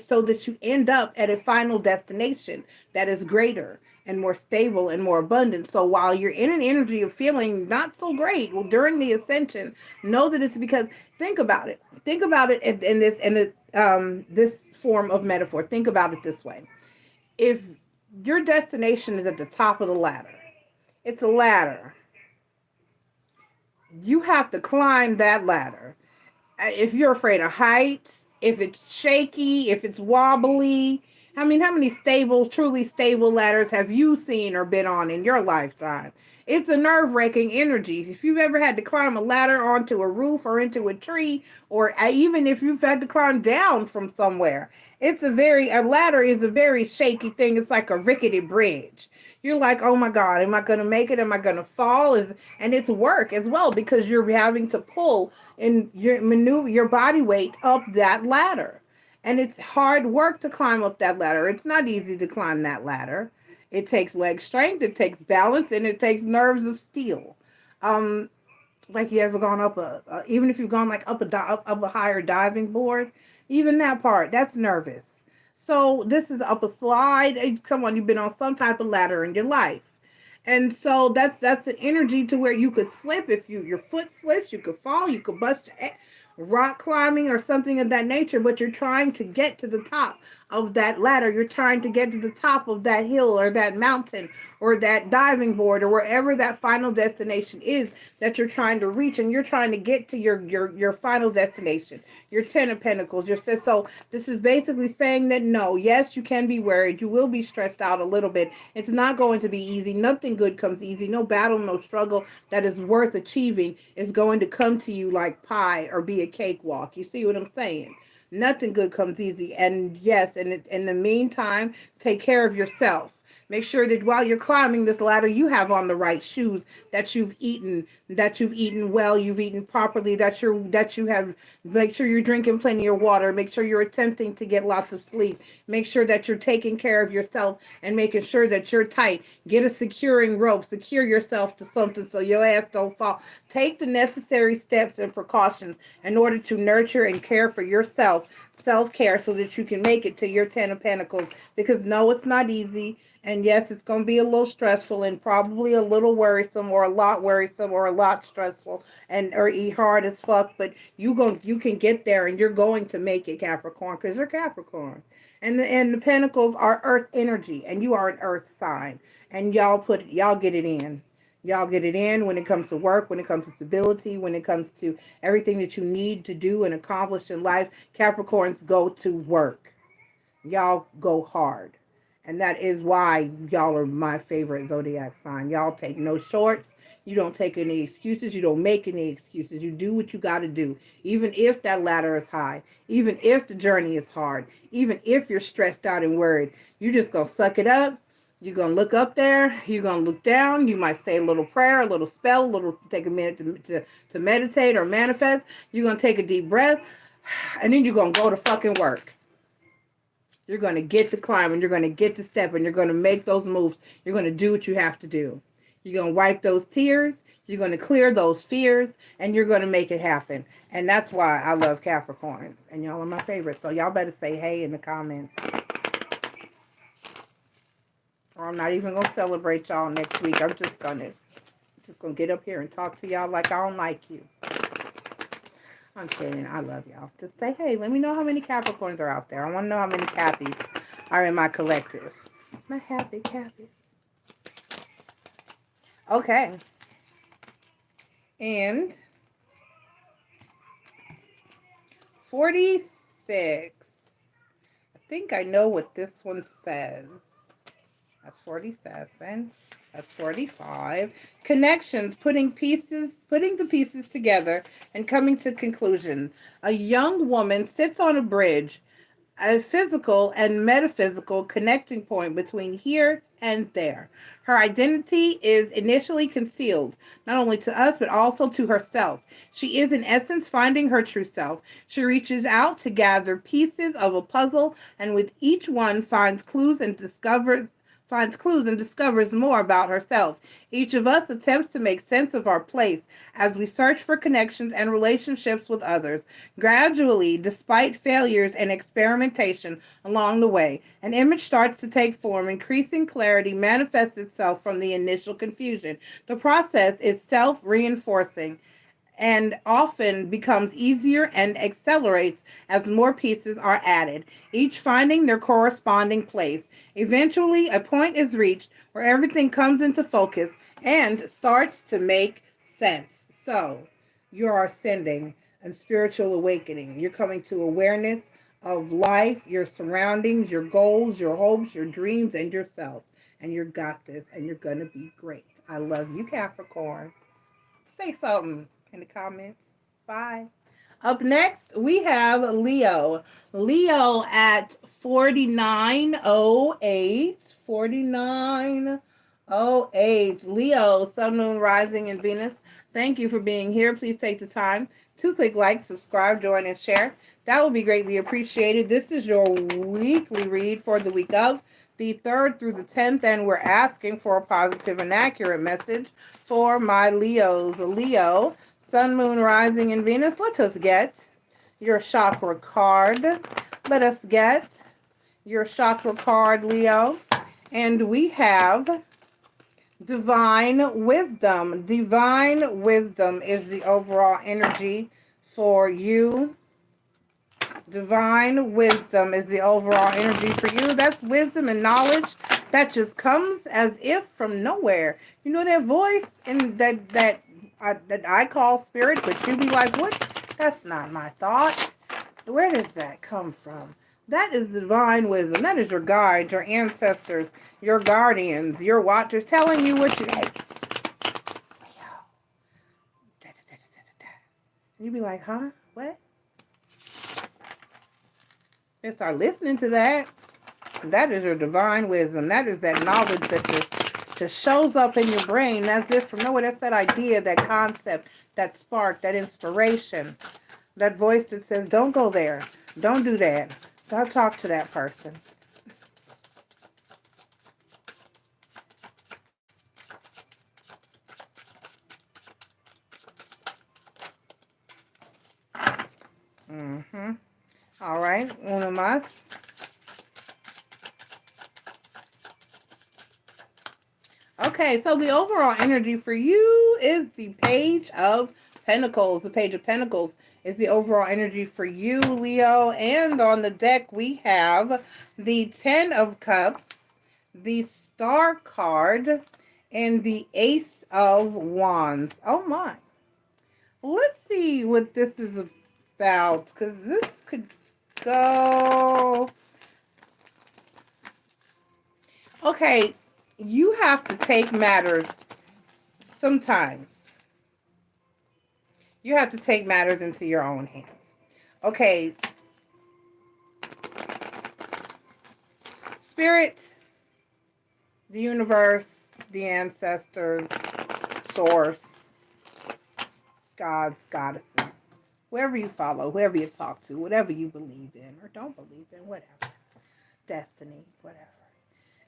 S1: so that you end up at a final destination that is greater and more stable and more abundant. So while you're in an energy of feeling not so great during the ascension, know that it's because think about it in this form of metaphor. Think about it this way: if your destination is at the top of the ladder, it's a ladder. You have to climb that ladder. If you're afraid of heights, if it's shaky, if it's wobbly, how many truly stable ladders have you seen or been on in your lifetime? It's a nerve-wracking energy. If you've ever had to climb a ladder onto a roof or into a tree, or even if you've had to climb down from somewhere, a ladder is a very shaky thing. It's like a rickety bridge. You're like, oh my God, am I going to make it? Am I going to fall? And it's work as well because you're having to pull and maneuver your body weight up that ladder. And it's hard work to climb up that ladder. It's not easy to climb that ladder. It takes leg strength, it takes balance, and it takes nerves of steel. Like you ever gone up even if you've gone like up a higher diving board, even that part, that's nervous. So this is up a slide. Come on, you've been on some type of ladder in your life. And so that's an energy to where you could slip. If your foot slips, you could fall, you could bust your rock climbing or something of that nature, but you're trying to get to the top of that ladder. You're trying to get to the top of that hill or that mountain or that diving board or wherever that final destination is that you're trying to reach, and you're trying to get to your final destination, your 10 of Pentacles. So this is basically saying that no, yes, you can be worried. You will be stressed out a little bit. It's not going to be easy. Nothing good comes easy. No battle, no struggle that is worth achieving is going to come to you like pie or be a cakewalk. You see what I'm saying? Nothing good comes easy. And yes, and in the meantime, take care of yourself. Make sure that while you're climbing this ladder, you have on the right shoes, that you've eaten well, you've eaten properly, that you have, make sure you're drinking plenty of water, make sure you're attempting to get lots of sleep, make sure that you're taking care of yourself and making sure that you're tight. Get a securing rope, secure yourself to something so your ass don't fall. Take the necessary steps and precautions in order to nurture and care for yourself, self-care, so that you can make it to your 10 of Pentacles. Because no, it's not easy. And yes, it's going to be a little stressful and probably a little worrisome or a lot worrisome or a lot stressful and or hard as fuck. But you can get there and you're going to make it, Capricorn, because you're Capricorn. And the Pentacles are Earth energy, and you are an Earth sign. And y'all get it in. Y'all get it in when it comes to work, when it comes to stability, when it comes to everything that you need to do and accomplish in life. Capricorns go to work. Y'all go hard. And that is why y'all are my favorite zodiac sign. Y'all take no shorts. You don't take any excuses. You don't make any excuses. You do what you got to do. Even if that ladder is high. Even if the journey is hard. Even if you're stressed out and worried. You're just going to suck it up. You're going to look up there. You're going to look down. You might say a little prayer, a little spell, take a minute to meditate or manifest. You're going to take a deep breath. And then you're going to go to fucking work. You're going to get to climbing. You're going to get to stepping. You're going to make those moves. You're going to do what you have to do. You're going to wipe those tears. You're going to clear those fears. And you're going to make it happen. And that's why I love Capricorns. And y'all are my favorite. So y'all better say hey in the comments. Or I'm not even going to celebrate y'all next week. I'm just going to get up here and talk to y'all like I don't like you. I'm kidding. I love y'all. Just say, hey, let me know how many Capricorns are out there. I want to know how many Cappies are in my collective. My happy Cappies. Okay. And 46. I think I know what this one says. That's 47. That's 45. Connections, putting the pieces together and coming to conclusion. A young woman sits on a bridge, a physical and metaphysical connecting point between here and there. Her identity is initially concealed, not only to us, but also to herself. She is, in essence, finding her true self. She reaches out to gather pieces of a puzzle, and with each one finds clues and discovers more about herself. Each of us attempts to make sense of our place as we search for connections and relationships with others. Gradually, despite failures and experimentation along the way, an image starts to take form. Increasing clarity manifests itself from the initial confusion. The process is self-reinforcing and often becomes easier and accelerates as more pieces are added, each finding their corresponding place. Eventually, a point is reached where everything comes into focus and starts to make sense. So, you're ascending and spiritual awakening. You're coming to awareness of life, your surroundings, your goals, your hopes, your dreams, and yourself. And you got this, and you're going to be great. I love you, Capricorn. Say something in the comments. Bye. Up next, we have Leo. Leo at 4908. 4908. Leo, Sun, Moon, Rising, and Venus. Thank you for being here. Please take the time to click like, subscribe, join, and share. That will be greatly appreciated. This is your weekly read for the week of the 3rd through the 10th, and we're asking for a positive and accurate message for my Leos. Leo, Sun, Moon, Rising, and Venus. Let us get your chakra card. Let us get your chakra card, Leo. And we have Divine Wisdom. Divine Wisdom is the overall energy for you. Divine Wisdom is the overall energy for you. That's wisdom and knowledge that just comes as if from nowhere. You know that voice and that I call spirit, but you be like, what? That's not my thoughts. Where does that come from? That is divine wisdom. That is your guides, your ancestors, your guardians, your watchers telling you what you hate. You be like, huh? What? And start listening to that. That is your divine wisdom. That is that knowledge that just shows up in your brain as if from nowhere. That's that idea, that concept, that spark, that inspiration. That voice that says, don't go there. Don't do that. Don't talk to that person. All right. Uno más. Okay, so the overall energy for you is the Page of Pentacles. The Page of Pentacles is the overall energy for you, Leo. And on the deck, we have the Ten of Cups, the Star card, and the Ace of Wands. Oh, my. Let's see what this is about, because this could go... Okay, you have to take matters sometimes. You have to take matters into your own hands. Okay. Spirit, the universe, the ancestors, source, gods, goddesses, whoever you follow, whoever you talk to, whatever you believe in or don't believe in, whatever. Destiny, whatever.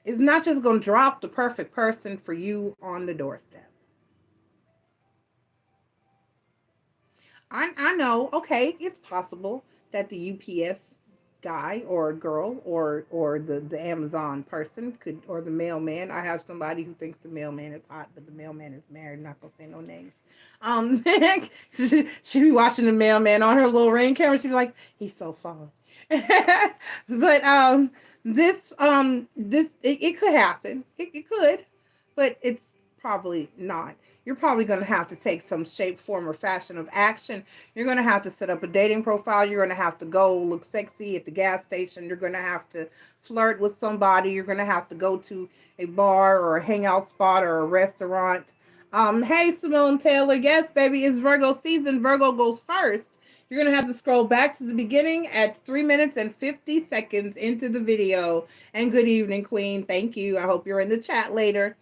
S1: It's not just going to drop the perfect person for you on the doorstep. I know, okay, it's possible that the UPS guy or girl or the Amazon person could, or the mailman. I have somebody who thinks the mailman is hot, but the mailman is married. I'm not going to say no names. She be watching the mailman on her little Ring camera. She'd be like, he's so fun. But this it could happen. It could, but it's probably not. You're probably going to have to take some shape, form, or fashion of action. You're going to have to set up a dating profile. You're going to have to go look sexy at the gas station. You're going to have to flirt with somebody. You're going to have to go to a bar or a hangout spot or a restaurant. Hey, Simone Taylor. Yes, baby, it's Virgo season. Virgo goes first. You're going to have to scroll back to the beginning at 3 minutes and 50 seconds into the video. And good evening, Queen. Thank you. I hope you're in the chat later.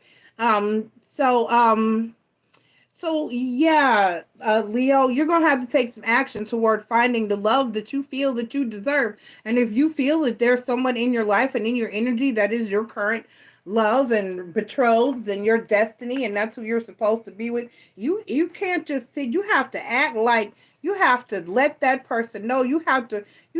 S1: So yeah, Leo, you're going to have to take some action toward finding the love that you feel that you deserve. And if you feel that there's someone in your life and in your energy that is your current love and betrothed and your destiny, and that's who you're supposed to be with, you can't just sit. You have to act like you have to let that person know. You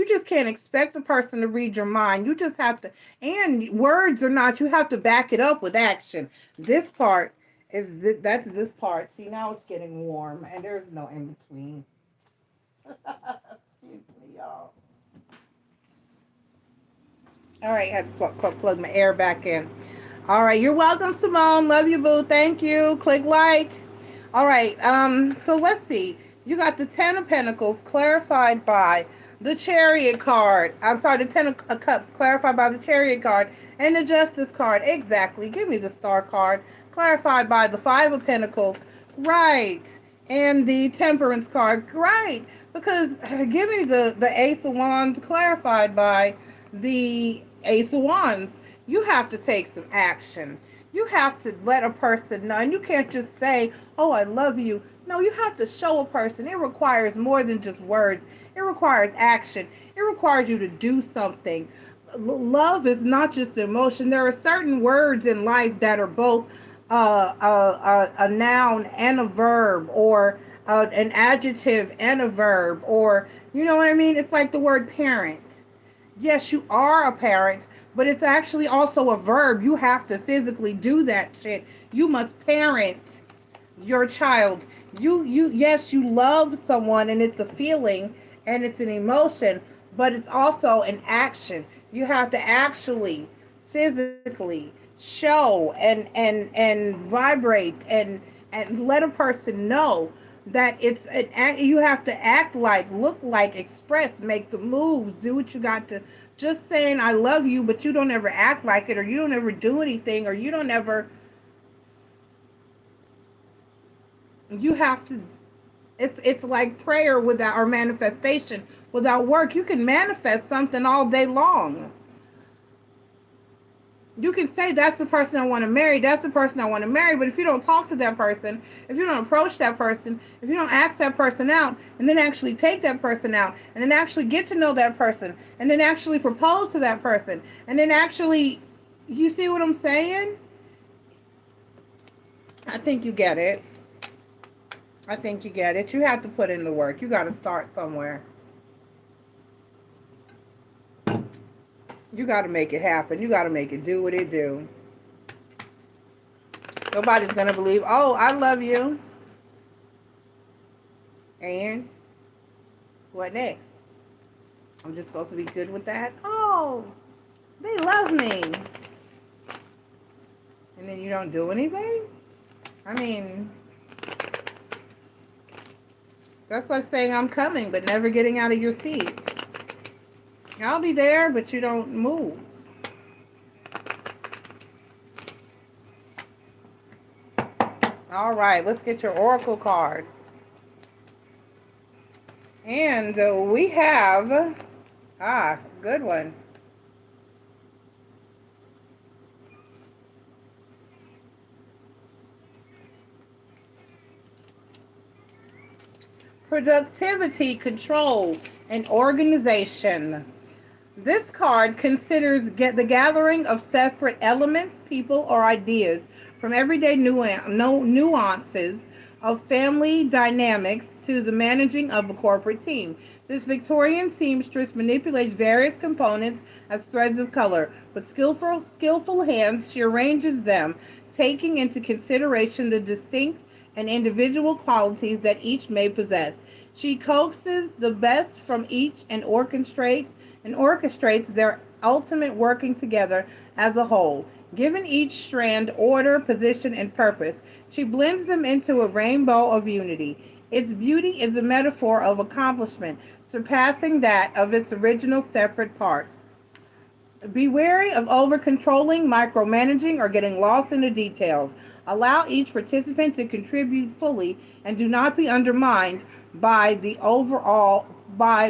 S1: just can't expect a person to read your mind. You just have to, and words or not, you have to back it up with action. This part that's this part. See, now it's getting warm and there's no in between. Excuse me, y'all. All right, I had to plug my air back in. All right, you're welcome, Simone. Love you, boo. Thank you. Click like. All right, so let's see. You got the Ten of Pentacles clarified by the Chariot card. I'm sorry, the Ten of Cups clarified by the Chariot card and the Justice card. Exactly. Give me the Star card clarified by the Five of Pentacles. Right. And the Temperance card. Right. Because give me the Ace of Wands clarified by the Ace of Wands. You have to take some action. You have to let a person know. And you can't just say, oh, I love you. No, you have to show a person. It requires more than just words. It requires action. It requires you to do something. Love is not just emotion. There are certain words in life that are both a noun and a verb, or an adjective and a verb, or you know what I mean? It's like the word parent. Yes, you are a parent, but it's actually also a verb. You have to physically do that shit. You must parent your child. Yes, you love someone and it's a feeling and it's an emotion, but it's also an action. You have to actually physically show and vibrate and let a person know that it's an act. You have to act like, look like, express, make the moves, do what you got to. Just saying I love you, but you don't ever act like it, or you don't ever do anything, or you don't ever. You have to. It's like prayer without, or manifestation without work. You can manifest something all day long. You can say that's the person I want to marry, that's the person I want to marry, but if you don't talk to that person, if you don't approach that person, if you don't ask that person out, and then actually take that person out, and then actually get to know that person, and then actually propose to that person, and then actually, you see what I'm saying? I think you get it. I think you get it. You have to put in the work. You got to start somewhere. You got to make it happen. You got to make it do what it do. Nobody's going to believe, oh, I love you. And what next? I'm just supposed to be good with that? Oh, they love me. And then you don't do anything? I mean, that's like saying I'm coming, but never getting out of your seat. I'll be there, but you don't move. All right, let's get your oracle card. And we have, good one. Productivity, control, and organization. This card considers the gathering of separate elements, people, or ideas from everyday nuances of family dynamics to the managing of a corporate team. This Victorian seamstress manipulates various components as threads of color. With skillful hands, she arranges them, taking into consideration the distinct and individual qualities that each may possess. She coaxes the best from each and orchestrates their ultimate working together as a whole. Given each strand order, position, and purpose, she blends them into a rainbow of unity. Its beauty is a metaphor of accomplishment, surpassing that of its original separate parts. Be wary of over-controlling, micromanaging, or getting lost in the details. Allow each participant to contribute fully and do not be undermined by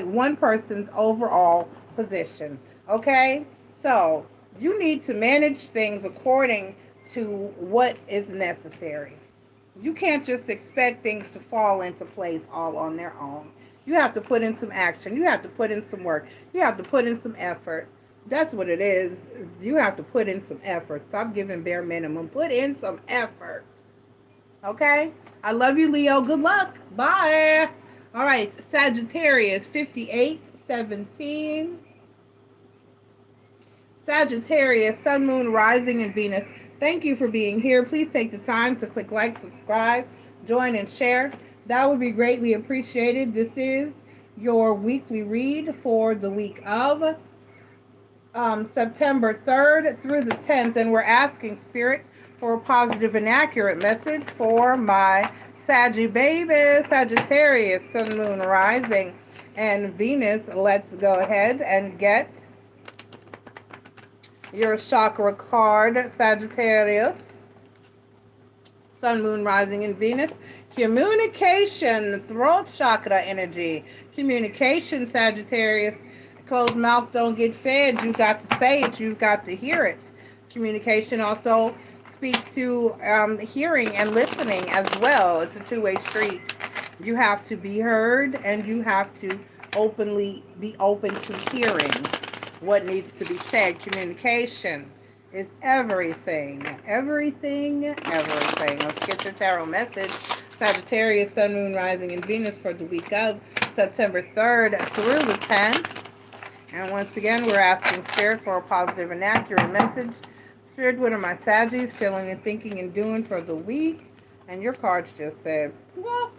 S1: one person's overall position. Okay? So, you need to manage things according to what is necessary. You can't just expect things to fall into place all on their own. You have to put in some action. You have to put in some work. You have to put in some effort. That's what it is. You have to put in some effort. Stop giving bare minimum. Put in some effort. Okay? I love you, Leo. Good luck. Bye. All right. Sagittarius, 5817. Sagittarius, Sun, Moon, Rising, and Venus. Thank you for being here. Please take the time to click like, subscribe, join, and share. That would be greatly appreciated. This is your weekly read for the week of September 3rd through the 10th. And we're asking Spirit for a positive and accurate message for my Saggy babies, Sagittarius, Sun, Moon, Rising, and Venus. Let's go ahead and get your chakra card, Sagittarius, Sun, Moon, Rising, and Venus. Communication, throat chakra energy. Communication, Sagittarius. Closed mouth don't get fed. You've got to say it. You've got to hear it. Communication also speaks to hearing and listening as well. It's a two-way street. You have to be heard, and you have to be open to hearing what needs to be said. Communication is everything. Everything, everything. Let's get your tarot message Sagittarius, Sun, Moon, Rising, and Venus for the week of September 3rd through the 10th. And once again, we're asking Spirit for a positive and accurate message. Spirit, what are my Saggies feeling and thinking and doing for the week? And your cards just said, plop.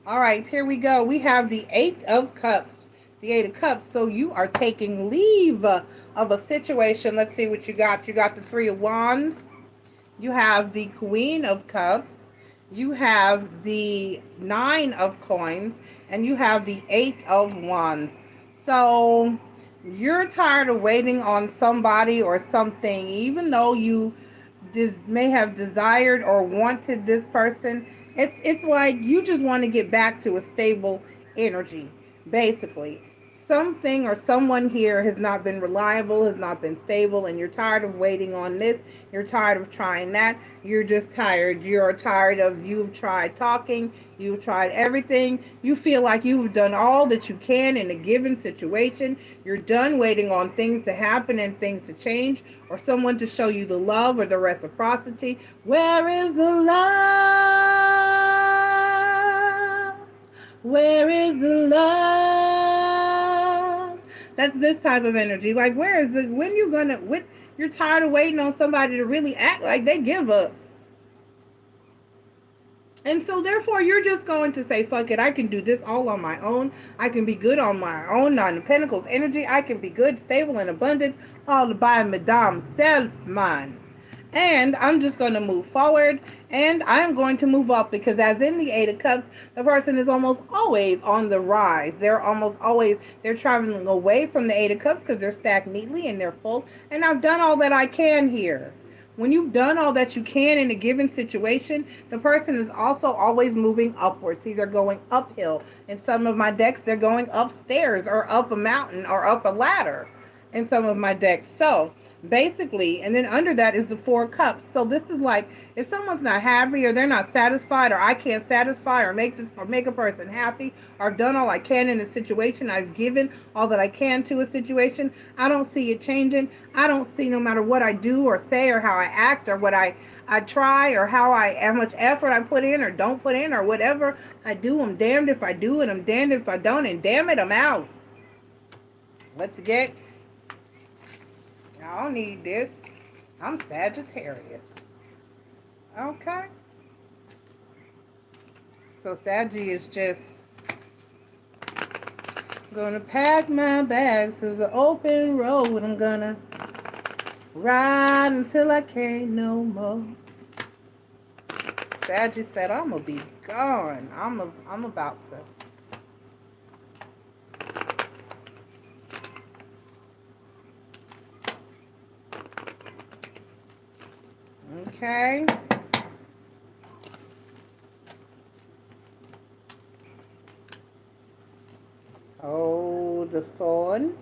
S1: All right, here we go. We have the Eight of Cups. The Eight of Cups. So you are taking leave of a situation. Let's see what you got. You got the Three of Wands. You have the Queen of Cups. You have the Nine of Coins. And you have the Eight of Wands. So you're tired of waiting on somebody or something, even though you may have desired or wanted this person. It's like you just want to get back to a stable energy, basically. Something or someone here has not been reliable, has not been stable, and you're tired of waiting on this. You're tired of trying that. You're just tired. You're tired of, you've tried talking. You've tried everything. You feel like you've done all that you can in a given situation. You're done waiting on things to happen and things to change, or someone to show you the love or the reciprocity. Where is the love? Where is the love? That's this type of energy. Like, where is it? When you're tired of waiting on somebody to really act like they give up. And so therefore you're just going to say, fuck it, I can do this all on my own. I can be good on my own. Nine of Pentacles energy. I can be good, stable, and abundant, all by Madame Self, man. And I'm just going to move forward, and I'm going to move up, because as in the Eight of Cups, the person is almost always on the rise. They're traveling away from the Eight of Cups because they're stacked neatly and they're full. And I've done all that I can here. When you've done all that you can in a given situation, the person is also always moving upwards. See, they're going uphill. In some of my decks, they're going upstairs or up a mountain or up a ladder in some of my decks. So basically, and then under that is the Four of Cups. So this is like, if someone's not happy or they're not satisfied, or I can't satisfy or make a person happy, or I've done all I can in a situation, I've given all that I can to a situation, I don't see it changing. I don't see, no matter what I do or say or how I act or what I try or how much effort I put in or don't put in or whatever I do, I'm damned if I do and I'm damned if I don't, and damn it, I'm out. Let's get... I don't need this. I'm Sagittarius. Okay. So Saggy is just gonna pack my bags to the open road. I'm gonna ride until I can't no more. Saggy said, I'm gonna be gone. I'm about to. Okay. Hold the phone.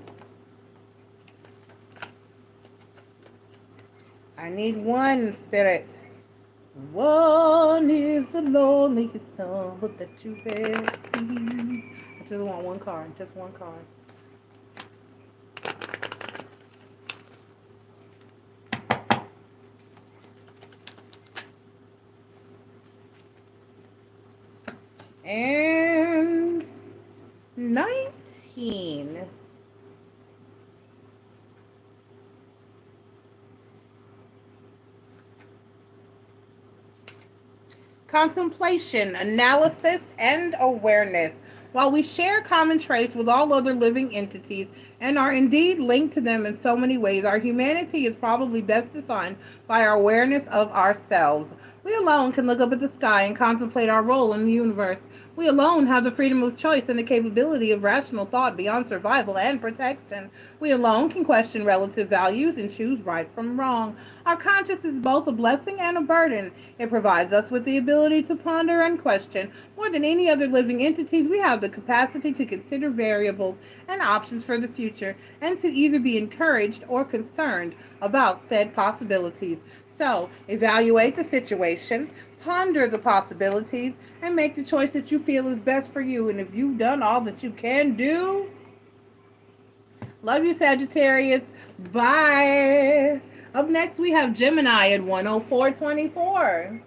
S1: I need one, Spirit. One is the loneliest number that you ever seen. I just want one card. Just one card. And 19. Contemplation, analysis, and awareness. While we share common traits with all other living entities and are indeed linked to them in so many ways, our humanity is probably best defined by our awareness of ourselves. We alone can look up at the sky and contemplate our role in the universe. We alone have the freedom of choice and the capability of rational thought beyond survival and protection. We alone can question relative values and choose right from wrong. Our conscience is both a blessing and a burden. It provides us with the ability to ponder and question. More than any other living entities, we have the capacity to consider variables and options for the future, and to either be encouraged or concerned about said possibilities. So, evaluate the situation, ponder the possibilities, and make the choice that you feel is best for you. And if you've done all that you can do, love you, Sagittarius. Bye. Up next, we have Gemini at 10424.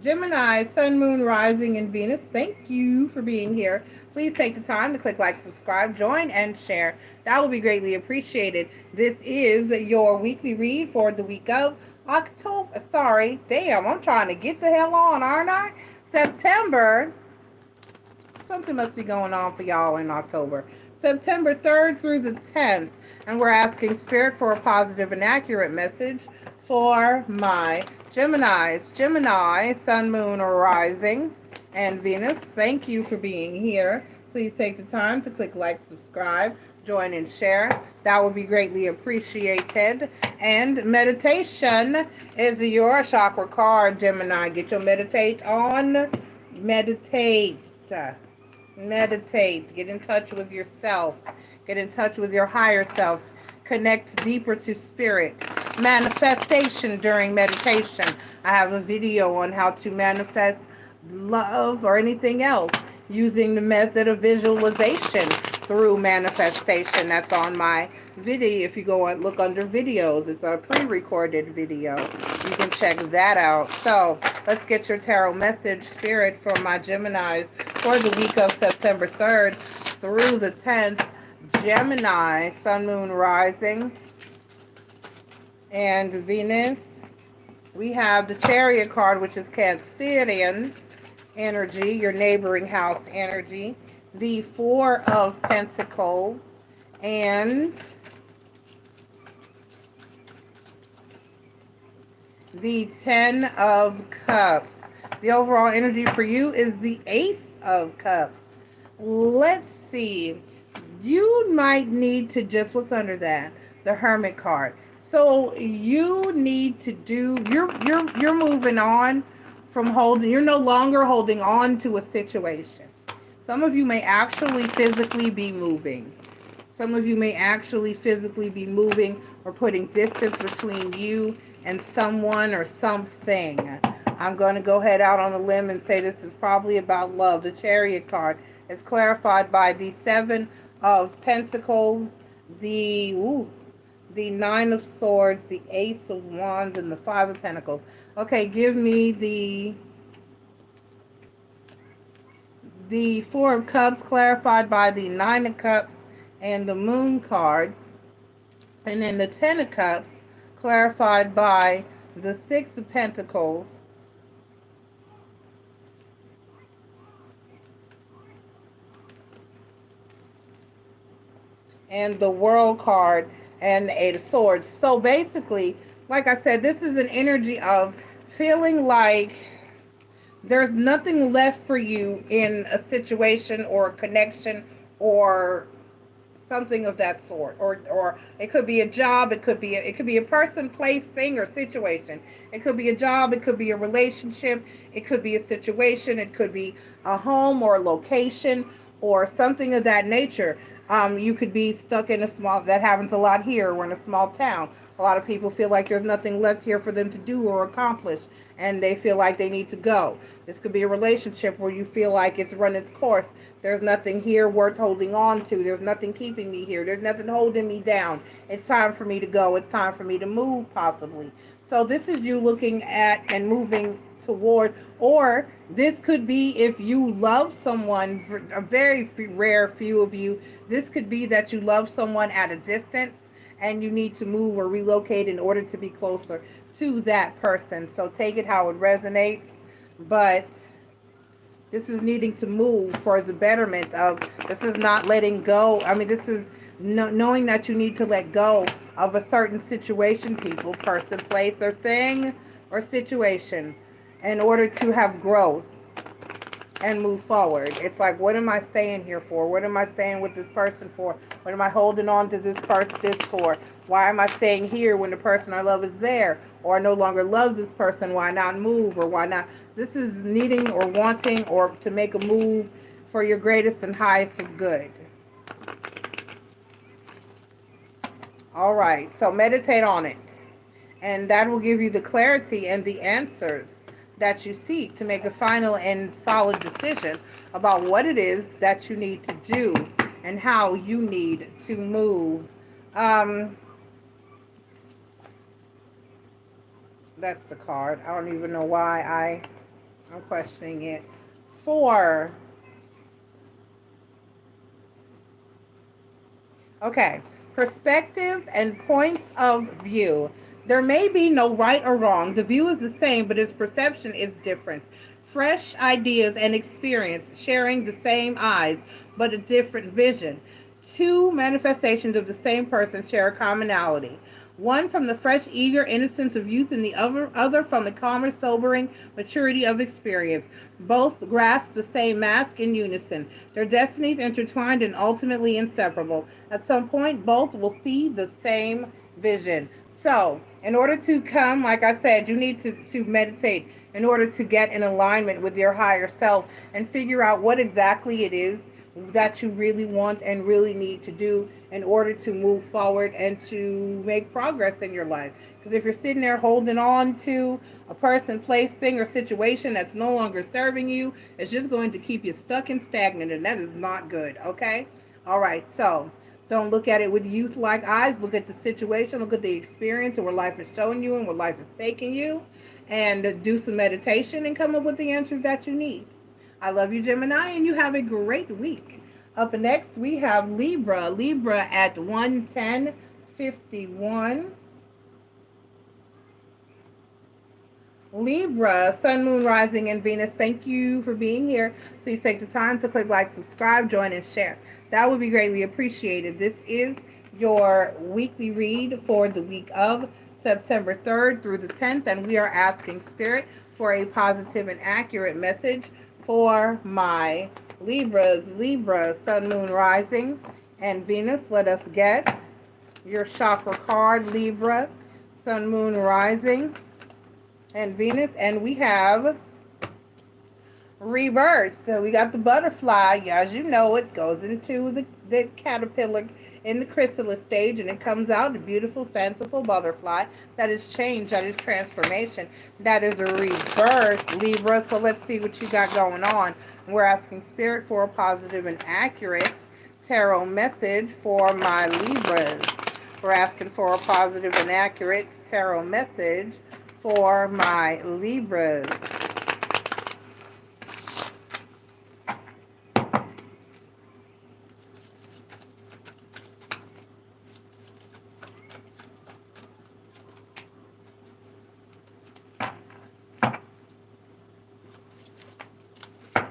S1: Gemini, Sun, Moon, Rising, and Venus, thank you for being here. Please take the time to click like, subscribe, join, and share. That will be greatly appreciated. This is your weekly read for the week of October. Sorry, damn, I'm trying to get the hell on, aren't I? September. Something must be going on for y'all in October. September 3rd through the 10th. And we're asking Spirit for a positive and accurate message for my Geminis. Gemini, Sun, Moon, or Rising, and Venus, thank you for being here. Please take the time to click like, subscribe, join, and share. That would be greatly appreciated. And meditation is your chakra card, Gemini. Get your meditate on. Meditate. Meditate. Get in touch with yourself. Get in touch with your higher self. Connect deeper to spirit. Manifestation during meditation. I have a video on how to manifest love or anything else using the method of visualization through manifestation. That's on my video. If you go and look under videos, it's a pre-recorded video. You can check that out. So let's get your tarot message, Spirit, for my Geminis for the week of September 3rd through the 10th. Gemini, Sun, Moon, Rising, and Venus. We have the Chariot card, which is Cancerian energy, your neighboring house energy. The Four of Pentacles and the Ten of Cups. The overall energy for you is the Ace of Cups. Let's see. You might need to just, what's under that? The Hermit card. So you need to do, you're moving on from holding, you're no longer holding on to a situation. Some of you may actually physically be moving. Some of you may actually physically be moving or putting distance between you and someone or something. I'm going to go ahead out on a limb and say this is probably about love. The Chariot card is clarified by the Seven of Pentacles, the Nine of Swords, the Ace of Wands, and the Five of Pentacles. Okay, give me the Four of Cups clarified by the Nine of Cups and the Moon card. And then the Ten of Cups clarified by the Six of Pentacles and the World card and the Eight of Swords. So basically, like I said, this is an energy of feeling like there's nothing left for you in a situation or a connection or something of that sort, or it could be a job, it could be a person, place, thing, or situation. It could be a job, it could be a relationship, it could be a situation, it could be a home or a location or something of that nature. You could be stuck in a small, that happens a lot here. We're in a small town. A lot of people feel like there's nothing left here for them to do or accomplish, and they feel like they need to go. This could be a relationship where you feel like it's run its course. There's nothing here worth holding on to. There's nothing keeping me here. There's nothing holding me down. It's time for me to go. It's time for me to move, possibly. So this is you looking at and moving toward, or this could be if you love someone, for a very rare few of you, this could be that you love someone at a distance and you need to move or relocate in order to be closer to that person. So take it how it resonates, but this is needing to move for the betterment of, this is not letting go. I mean, this is knowing that you need to let go of a certain situation, people, person, place, or thing, or situation in order to have growth and move forward. It's like, what am I staying here for? What am I staying with this person for? What am I holding on to this for? Why am I staying here when the person I love is there? Or I no longer love this person. Why not move? Or why not? This is needing or wanting or to make a move for your greatest and highest of good. All right, so meditate on it. And that will give you the clarity and the answers that you seek to make a final and solid decision about what it is that you need to do and how you need to move. That's the card. I don't even know why I I'm questioning it. 4. Okay. Perspective and points of view. There may be no right or wrong. The view is the same, but its perception is different. Fresh ideas and experience sharing the same eyes, but a different vision. Two manifestations of the same person share a commonality. One from the fresh, eager innocence of youth, and the other from the calmer, sobering maturity of experience. Both grasp the same mask in unison, their destinies intertwined and ultimately inseparable. At some point, both will see the same vision. So, in order to come, like I said, you need to meditate in order to get in alignment with your higher self and figure out what exactly it is that you really want and really need to do in order to move forward and to make progress in your life. Because if you're sitting there holding on to a person, place, thing, or situation that's no longer serving you, it's just going to keep you stuck and stagnant, and that is not good, okay? All right, so don't look at it with youth-like eyes. Look at the situation, look at the experience and where life is showing you and where life is taking you, and do some meditation and come up with the answers that you need. I love you, Gemini, and you have a great week. Up next, we have Libra. Libra at 11051. Libra, Sun, Moon, Rising, and Venus, thank you for being here. Please take the time to click like, subscribe, join, and share. That would be greatly appreciated. This is your weekly read for the week of September 3rd through the 10th, and we are asking Spirit for a positive and accurate message for my Libras. Libra, Sun, Moon, Rising, and Venus. Let us get your chakra card, Libra, Sun, Moon, Rising, and Venus, and we have rebirth. So we got the butterfly, as you know, it goes into the caterpillar in the chrysalis stage, and it comes out a beautiful, fanciful butterfly. That is change, that is transformation, that is a rebirth, Libra. So let's see what you got going on. We're asking Spirit for a positive and accurate tarot message for my Libras. We're asking for a positive and accurate tarot message for my Libras.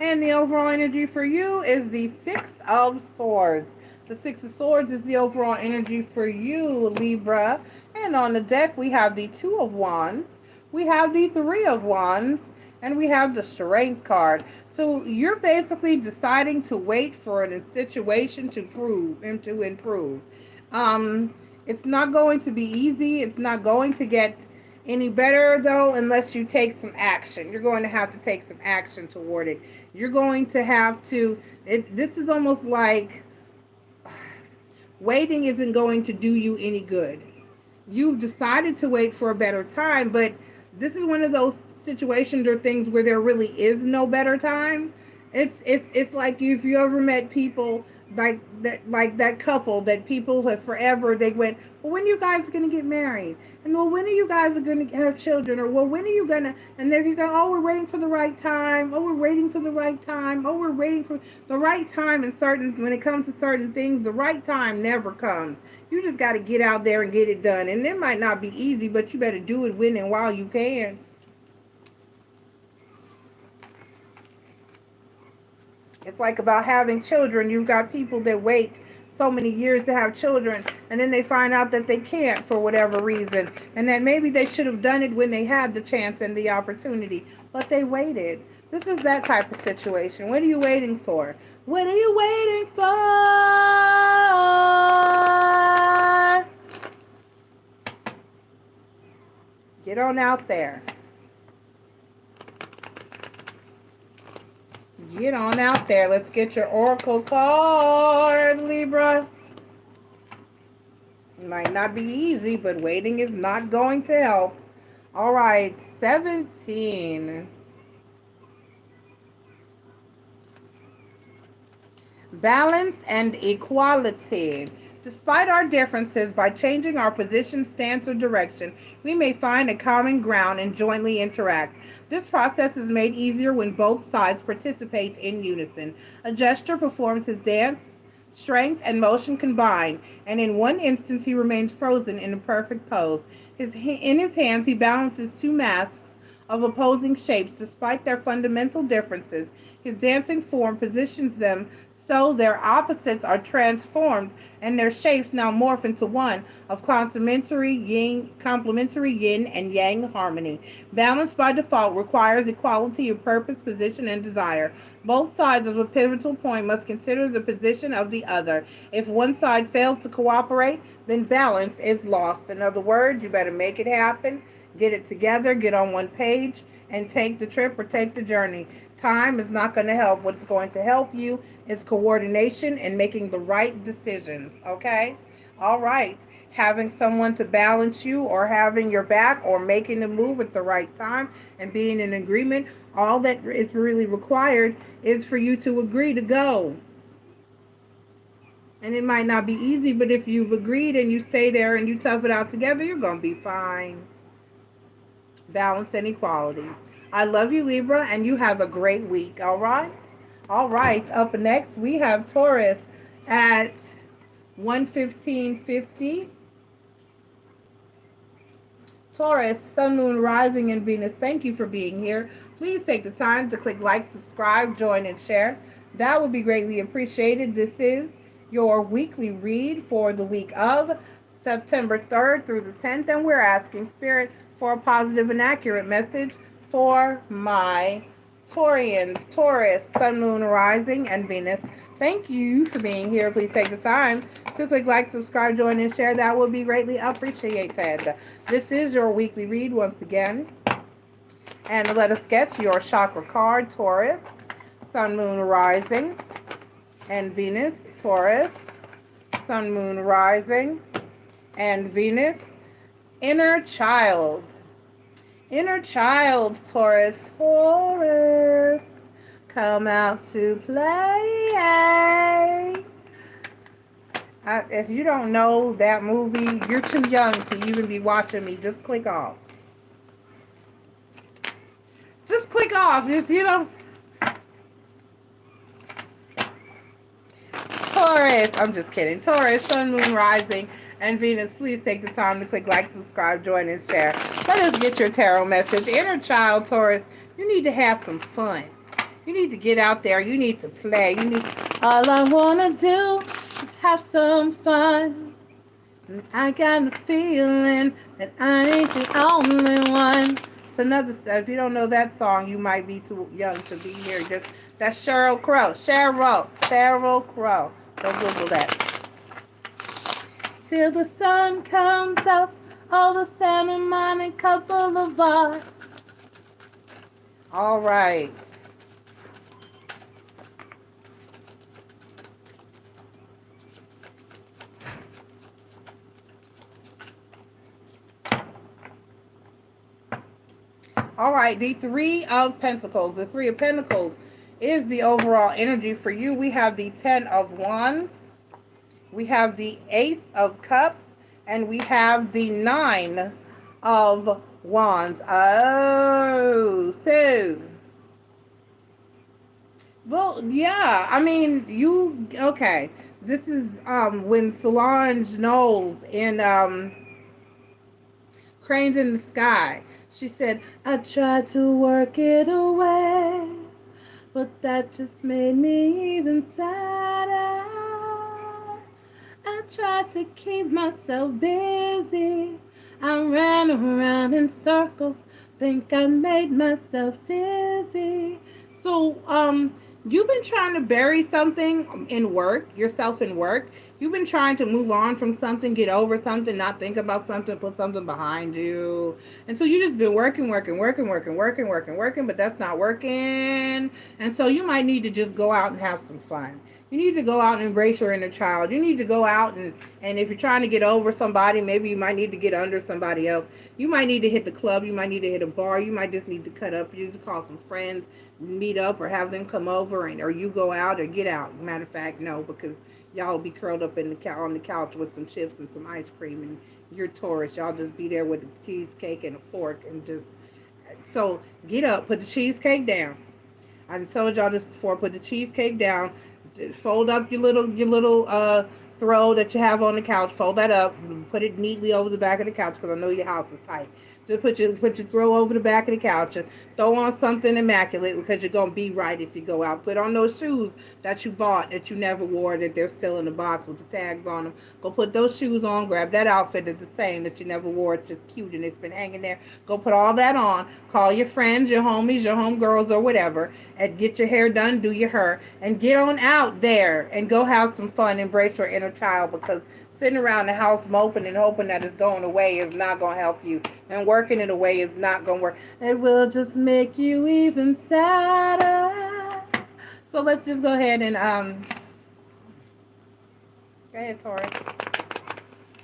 S1: And the overall energy for you is the Six of Swords. The Six of Swords is the overall energy for you, Libra. And on the deck, we have the Two of Wands, we have the Three of Wands, and we have the Strength card. So you're basically deciding to wait for a situation to improve. It's not going to be easy. It's not going to get any better, though, unless you take some action. You're going to have to take some action toward it. You're going to have to, this is almost like waiting isn't going to do you any good. You've decided to wait for a better time, but this is one of those situations or things where there really is no better time. It's like if you ever met people like that couple that people have forever, they went, well, when are you guys going to get married? And well, when are you guys going to have children? Or well, when are you going to, and then you go, oh, we're waiting for the right time. Oh, we're waiting for the right time. Oh, we're waiting for the right time. And when it comes to certain things, the right time never comes. You just got to get out there and get it done. And it might not be easy, but you better do it when and while you can. It's like about having children. You've got people that wait so many years to have children, and then they find out that they can't for whatever reason, and that maybe they should have done it when they had the chance and the opportunity, but they waited. This is that type of situation. What are you waiting for? What are you waiting for? Get on out there. Get on out there. Let's get your oracle card, Libra. It might not be easy, but waiting is not going to help. All right, 17. Balance and equality. Despite our differences, by changing our position, stance, or direction, we may find a common ground and jointly interact. This process is made easier when both sides participate in unison. A gesture performs his dance, strength, and motion combined, and in one instance he remains frozen in a perfect pose. In his hands he balances two masks of opposing shapes despite their fundamental differences. His dancing form positions them so their opposites are transformed and their shapes now morph into one of complementary yin and yang harmony. Balance by default requires equality of purpose, position, and desire. Both sides of a pivotal point must consider the position of the other. If one side fails to cooperate, then balance is lost. In other words, you better make it happen, get it together, get on one page, and take the trip or take the journey. Time is not going to help. What's going to help you is coordination and making the right decisions, okay? All right. Having someone to balance you or having your back or making the move at the right time and being in agreement, all that is really required is for you to agree to go. And it might not be easy, but if you've agreed and you stay there and you tough it out together, you're going to be fine. Balance and equality. I love you, Libra, and you have a great week, all right? All right, up next, we have Taurus at 1:15:50. Taurus, Sun, Moon, Rising, and Venus, thank you for being here. Please take the time to click like, subscribe, join, and share. That would be greatly appreciated. This is your weekly read for the week of September 3rd through the 10th, and we're asking Spirit for a positive and accurate message for my Taurians, Taurus, Sun, Moon, Rising, and Venus. Thank you for being here. Please take the time to click like, subscribe, join, and share. That would be greatly appreciated. This is your weekly read once again. And let us sketch your chakra card, Taurus, Sun, Moon, Rising, and Venus. Taurus, Sun, Moon, Rising, and Venus. Inner child. Inner child, Taurus, Taurus, come out to play. If you don't know that movie, you're too young to even be watching me. Just click off. Just click off. Just, Taurus, I'm just kidding. Taurus, Sun, Moon, Rising, and Venus, please take the time to click like, subscribe, join, and share. Let us get your tarot message. Inner child, Taurus, you need to have some fun. You need to get out there. You need to play. All I want to do is have some fun. And I got the feeling that I ain't the only one. It's another, if you don't know that song, you might be too young to be here. That's Sheryl Crow. Sheryl Crow. Go Google that. Till the sun comes up, all the salmon mining couple of us. All right. All right, the Three of Pentacles. The Three of Pentacles is the overall energy for you. We have the Ten of Wands. We have the Ace of Cups, and we have the Nine of Wands. Oh, so, well, yeah, I mean, okay. This is when Solange Knowles in Cranes in the Sky, she said, I tried to work it away, but that just made me even sadder. I tried to keep myself busy. I ran around in circles. Think I made myself dizzy. So, you've been trying to bury something in work, yourself in work. You've been trying to move on from something, get over something, not think about something, put something behind you. And so you just been working, but that's not working. And so you might need to just go out and have some fun. You need to go out and embrace your inner child. You need to go out and if you're trying to get over somebody, maybe you might need to get under somebody else. You might need to hit the club. You might need to hit a bar. You might just need to cut up. You need to call some friends, meet up, or have them come over, or you go out or get out. Matter of fact, no, because Y'all be curled up in the on the couch with some chips and some ice cream, and you're Taurus. Y'all just be there with a cheesecake and a fork, and just so get up, put the cheesecake down. I told y'all this before. Put the cheesecake down. Fold up your little throw that you have on the couch. Fold that up. Put it neatly over the back of the couch because I know your house is tight. Just put your throw over the back of the couch and throw on something immaculate because you're gonna be right if you go out. Put on those shoes that you bought that you never wore that they're still in the box with the tags on them. Go put those shoes on. Grab that outfit that's the same that you never wore. It's just cute and it's been hanging there. Go put all that on. Call your friends, your homies, your homegirls, or whatever, and get your hair done. Do your hair and get on out there and go have some fun. Embrace your inner child because sitting around the house moping and hoping that it's going away is not going to help you. And working it away is not going to work. It will just make you even sadder. So let's just go ahead and, go ahead, Taurus.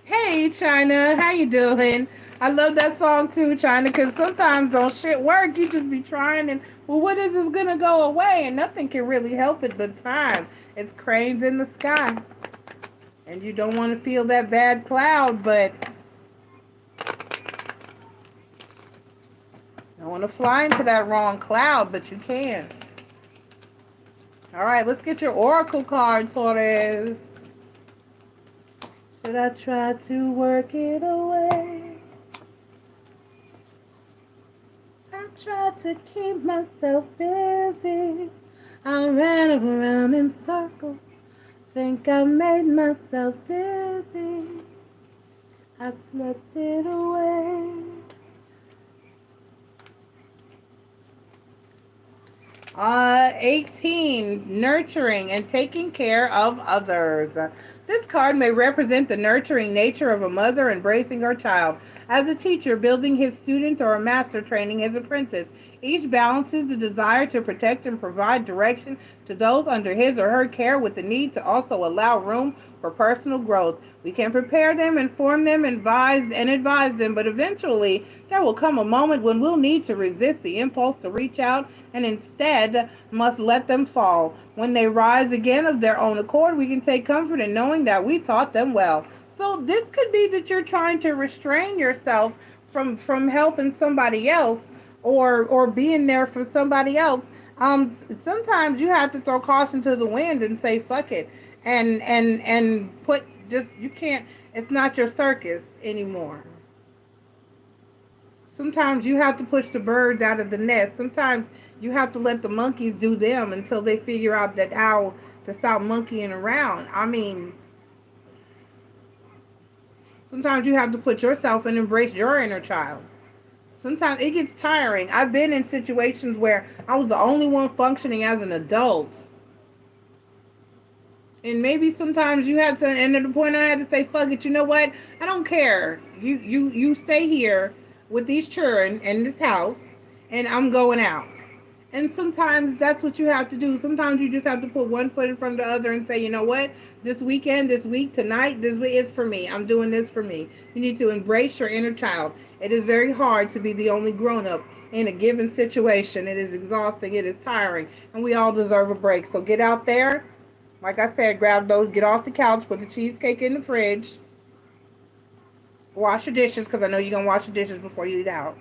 S1: Hey, China. How you doing? I love that song too, China, because sometimes on shit work, you just be trying and, well, when is this going to go away? And nothing can really help it but time. It's cranes in the sky. And you don't want to feel that bad cloud, but you don't want to fly into that wrong cloud, but you can. All right, let's get your oracle card, Taurus. Should I try to work it away? I tried to keep myself busy. I ran around in circles. Think I made myself dizzy. I slept it away. Uh, 18, nurturing and taking care of others. This card may represent the nurturing nature of a mother embracing her child. As a teacher, building his student or a master training his apprentice. Each balances the desire to protect and provide direction to those under his or her care with the need to also allow room for personal growth. We can prepare them, inform them, advise them, but eventually there will come a moment when we'll need to resist the impulse to reach out and instead must let them fall. When they rise again of their own accord, we can take comfort in knowing that we taught them well. So this could be that you're trying to restrain yourself from helping somebody else or being there for somebody else. Sometimes you have to throw caution to the wind and say fuck it, and put just you can't. It's not your circus anymore. Sometimes you have to push the birds out of the nest. Sometimes you have to let the monkeys do them until they figure out that how to stop monkeying around. I mean, sometimes you have to put yourself and embrace your inner child. Sometimes it gets tiring. I've been in situations where I was the only one functioning as an adult. And maybe sometimes you had to, and at the point I had to say, fuck it, you know what? I don't care. You stay here with these children in this house, and I'm going out. And sometimes that's what you have to do. Sometimes you just have to put one foot in front of the other and say, you know what? This weekend, this week, tonight, this week is for me. I'm doing this for me. You need to embrace your inner child. It is very hard to be the only grown-up in a given situation. It is exhausting. It is tiring. And we all deserve a break. So get out there. Like I said, grab those. Get off the couch. Put the cheesecake in the fridge. Wash your dishes because I know you're going to wash your dishes before you leave the house.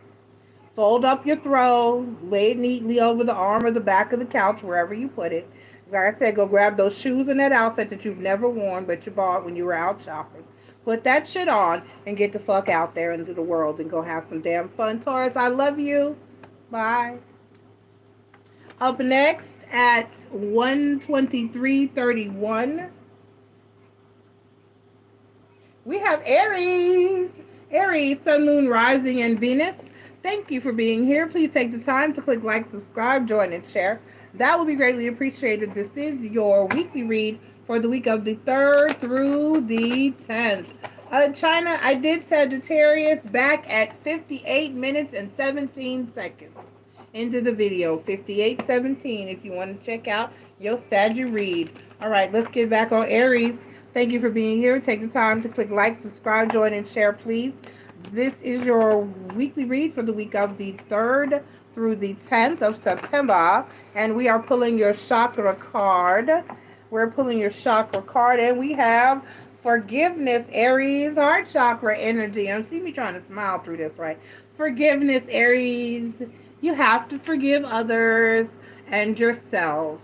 S1: Fold up your throw, lay it neatly over the arm or the back of the couch, wherever you put it. Like I said, go grab those shoes and that outfit that you've never worn but you bought when you were out shopping. Put that shit on and get the fuck out there into the world and go have some damn fun. Taurus, I love you. Bye. Up next at 1:23:31, we have Aries. Aries, Sun, Moon, Rising, and Venus. Thank you for being here. Please take the time to click like, subscribe, join, and share. That will be greatly appreciated. This is your weekly read for the week of the 3rd through the 10th. China, I did Sagittarius back at 58 minutes and 17 seconds into the video. 58:17 if you want to check out your Saggy read. All right, let's get back on Aries. Thank you for being here. Take the time to click like, subscribe, join, and share, please. This is your weekly read for the week of the 3rd through the 10th of September. And we are pulling your chakra card. We're pulling your chakra card, and we have forgiveness, Aries, heart chakra energy. See me trying to smile through this, right? Forgiveness, Aries. You have to forgive others and yourself.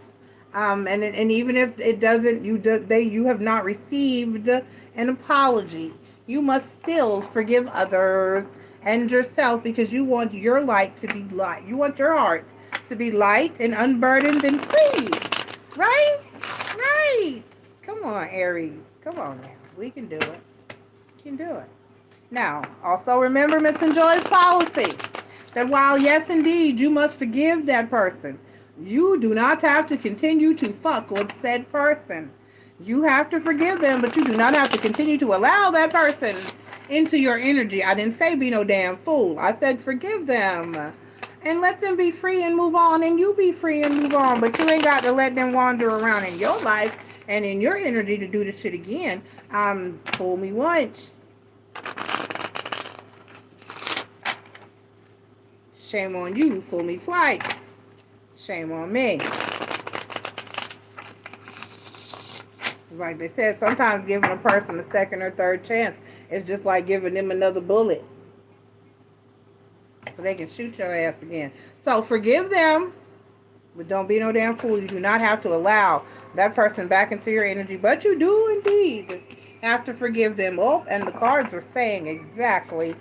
S1: And even if it doesn't, you have not received an apology, you must still forgive others and yourself, because you want your light to be light. You want your heart to be light and unburdened and free. Right? Right. Come on, Aries. Come on now. We can do it. We can do it. Now, also remember MissNJoy's policy that while, yes, indeed, you must forgive that person, you do not have to continue to fuck with said person. You have to forgive them, but you do not have to continue to allow that person into your energy. I didn't say be no damn fool. I said forgive them and let them be free and move on, and you be free and move on. But you ain't got to let them wander around in your life and in your energy to do this shit again. Fool me once. Shame on you. Fool me twice. Shame on me. Like they said, sometimes giving a person a second or third chance is just like giving them another bullet, so they can shoot your ass again. So forgive them, but don't be no damn fool. You do not have to allow that person back into your energy, but you do indeed have to forgive them. Oh, and the cards are saying exactly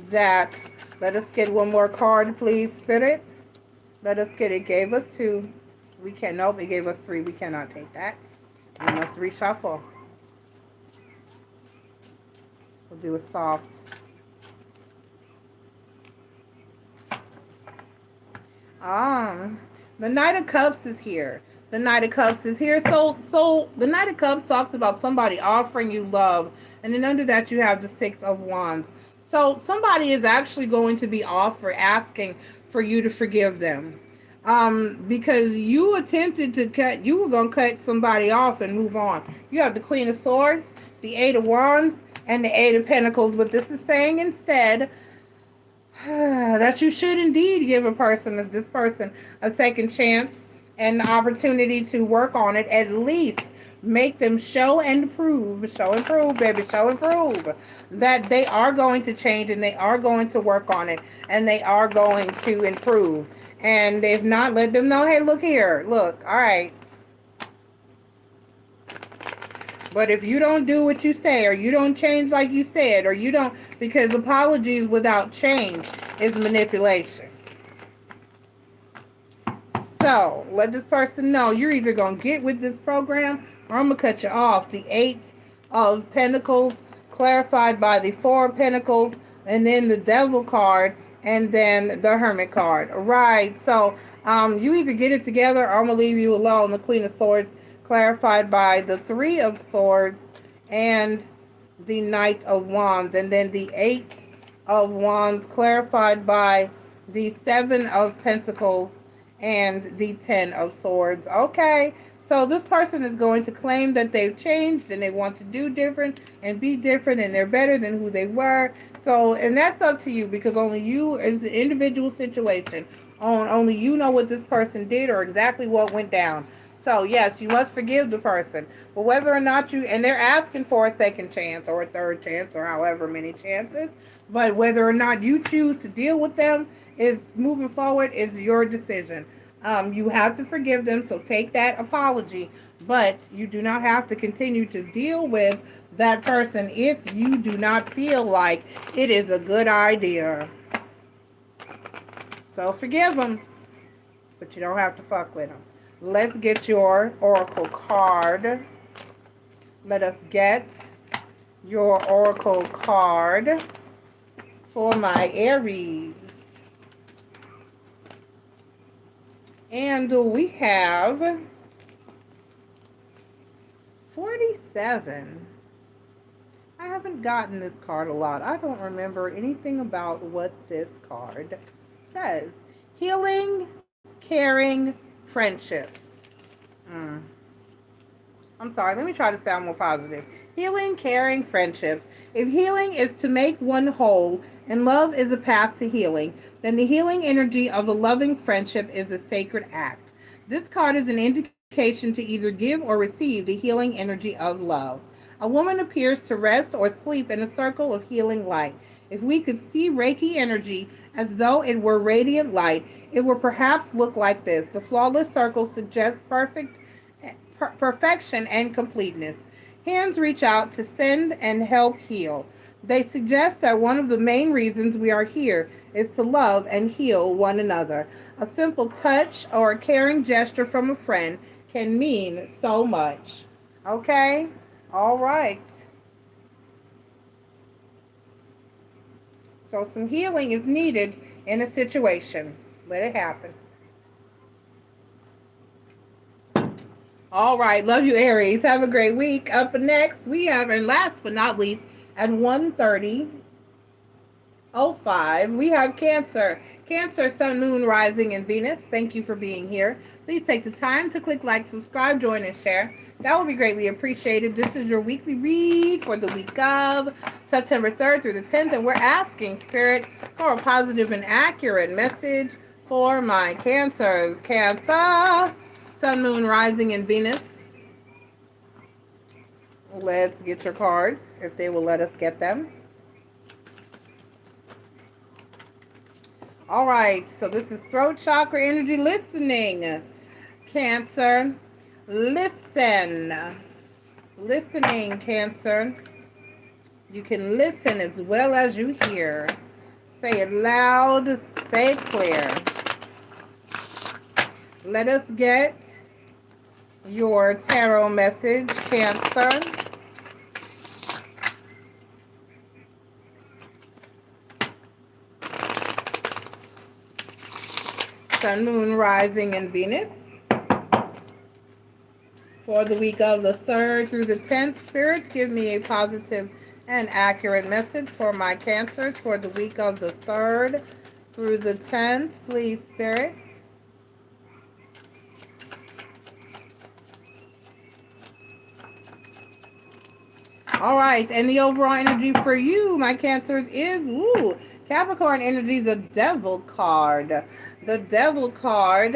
S1: that. Let us get one more card, please, spirits. Let us get it. Gave us 2. We can't. Nope, it gave us 3. We cannot take that. We must reshuffle. We'll do a soft. The Knight of Cups is here. The Knight of Cups is here. So the Knight of Cups talks about somebody offering you love, and then under that you have the 6 of Wands. So somebody is actually going to be asking for you to forgive them. Because you attempted to you were going to cut somebody off and move on. You have the Queen of Swords, the 8 of Wands, and the 8 of Pentacles. But this is saying instead that you should indeed give this person a second chance and the opportunity to work on it. At least make them show and prove, baby, show and prove that they are going to change and they are going to work on it and they are going to improve. And if not, let them know, hey, look here, look, all right. But if you don't do what you say, or you don't change like you said, or you don't, because apologies without change is manipulation. So let this person know you're either going to get with this program or I'm going to cut you off. The 8 of Pentacles clarified by the 4 of Pentacles, and then the Devil card, and then the Hermit card. Right. So you either get it together or I'm going to leave you alone. The Queen of Swords clarified by the 3 of Swords and the Knight of Wands. And then the 8 of Wands clarified by the 7 of Pentacles and the 10 of Swords. Okay. So this person is going to claim that they've changed and they want to do different and be different and they're better than who they were. So, and that's up to you, because only you, is an individual situation. Only you know what this person did or exactly what went down. So yes, you must forgive the person. But whether or not and they're asking for a second chance or a third chance or however many chances, but whether or not you choose to deal with them is moving forward is your decision. You have to forgive them, so take that apology, but you do not have to continue to deal with that person if you do not feel like it is a good idea. So forgive them, but you don't have to fuck with them. Let's get your oracle card. Let us get your oracle card for my Aries. And we have 47. I haven't gotten this card a lot. I don't remember anything about what this card says. Healing, caring, friendships. I'm sorry, let me try to sound more positive. Healing, caring, friendships. If healing is to make one whole and love is a path to healing, then the healing energy of a loving friendship is a sacred act. This card is an indication communication to either give or receive the healing energy of love. A woman appears to rest or sleep in a circle of healing light. If we could see Reiki energy as though it were radiant light, it would perhaps look like this. The flawless circle suggests perfection and completeness. Hands reach out to send and help heal. They suggest that one of the main reasons we are here is to love and heal one another. A simple touch or a caring gesture from a friend can mean so much. Okay? All right. So some healing is needed in a situation. Let it happen. All right. Love you, Aries. Have a great week. Up next, we have, and last but not least, at 1:30:05, we have Cancer. Cancer, Sun, Moon, Rising, and Venus. Thank you for being here. Please take the time to click like, subscribe, join, and share. That will be greatly appreciated. This is your weekly read for the week of September 3rd through the 10th, and we're asking Spirit for a positive and accurate message for my Cancers. Cancer, Sun, Moon, Rising, and Venus. Let's get your cards, if they will let us get them. All right, so this is throat chakra energy listening. Cancer, listen. Listening, Cancer. You can listen as well as you hear. Say it loud, say it clear. Let us get your tarot message, Cancer. Sun, Moon, Rising, and Venus. For the week of the 3rd through the 10th, Spirit, give me a positive and accurate message for my Cancers for the week of the 3rd through the 10th. Please, Spirits. All right, and the overall energy for you, my Cancers, is Capricorn energy, the Devil card. The Devil card,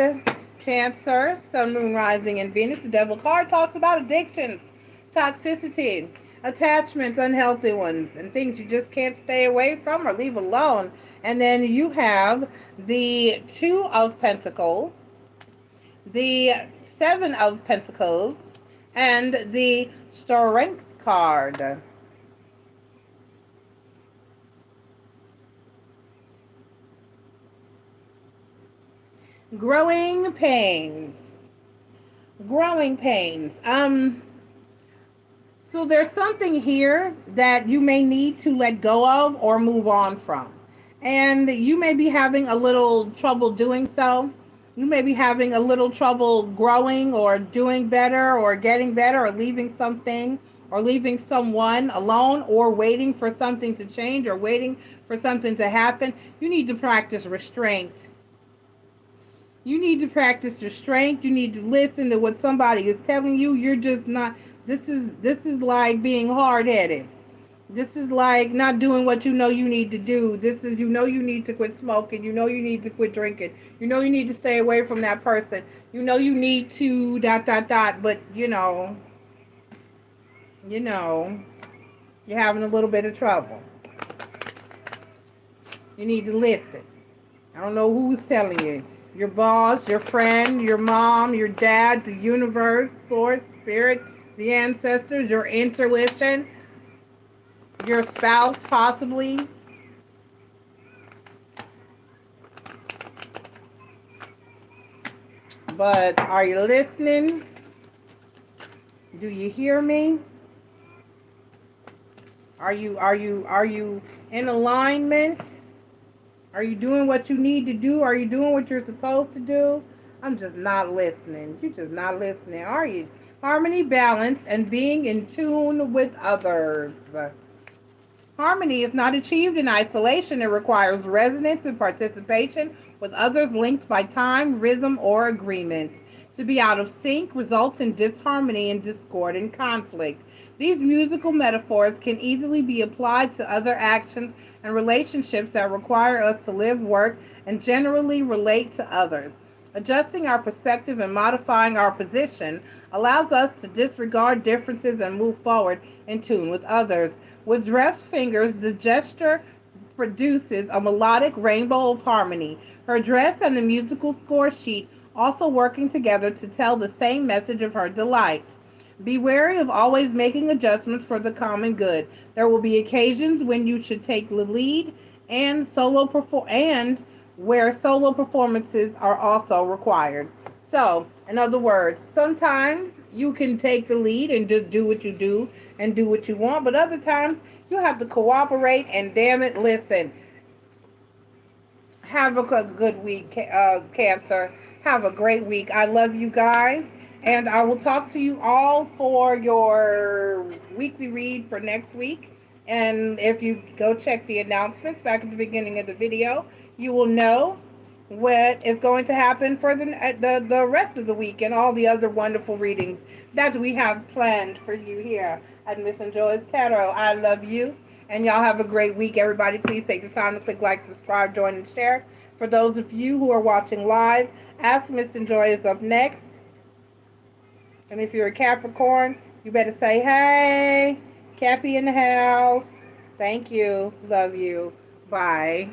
S1: Cancer, Sun, Moon, Rising, and Venus. The Devil card talks about addictions, toxicity, attachments, unhealthy ones, and things you just can't stay away from or leave alone. And then you have the Two of Pentacles, the Seven of Pentacles, and the Strength card. Growing pains. Growing pains. So there's something here that you may need to let go of or move on from. And you may be having a little trouble doing so. You may be having a little trouble growing or doing better or getting better or leaving something or leaving someone alone or waiting for something to change or waiting for something to happen. You need to practice restraint. You need to practice restraint. You need to listen to what somebody is telling you. You're just not, this is like being hard-headed. This is like not doing what you know you need to do. This is, you know you need to quit smoking. You know you need to quit drinking. You know you need to stay away from that person. You know you need to ... But, you're having a little bit of trouble. You need to listen. I don't know who's telling you. Your boss, your friend, your mom, your dad, the universe, source, spirit, the ancestors, your intuition, your spouse possibly. But are you listening? Do you hear me? Are you in alignment? Are you doing what you need to do? Are you doing what you're supposed to do? I'm just not listening. You're just not listening, are you? Harmony, balance, and being in tune with others. Harmony is not achieved in isolation. It requires resonance and participation with others linked by time, rhythm, or agreement. To be out of sync results in disharmony and discord and conflict. These musical metaphors can easily be applied to other actions and relationships that require us to live, work, and generally relate to others. Adjusting our perspective and modifying our position allows us to disregard differences and move forward in tune with others. With Ref's fingers, the gesture produces a melodic rainbow of harmony. Her dress and the musical score sheet also working together to tell the same message of her delight. Be wary of always making adjustments for the common good. There will be occasions when you should take the lead and where solo performances are also required. So, in other words, sometimes you can take the lead and just do what you do and do what you want, but other times you have to cooperate and damn it, listen. Have a good week, Cancer. Have a great week. I love you guys. And I will talk to you all for your weekly read for next week. And if you go check the announcements back at the beginning of the video, you will know what is going to happen for the rest of the week and all the other wonderful readings that we have planned for you here at Miss and Joy's Tarot. I love you. And y'all have a great week, everybody. Please take the time to click like, subscribe, join, and share. For those of you who are watching live, Ask Miss and Joy is up next. And if you're a Capricorn, you better say, hey, Cappy in the house. Thank you. Love you. Bye.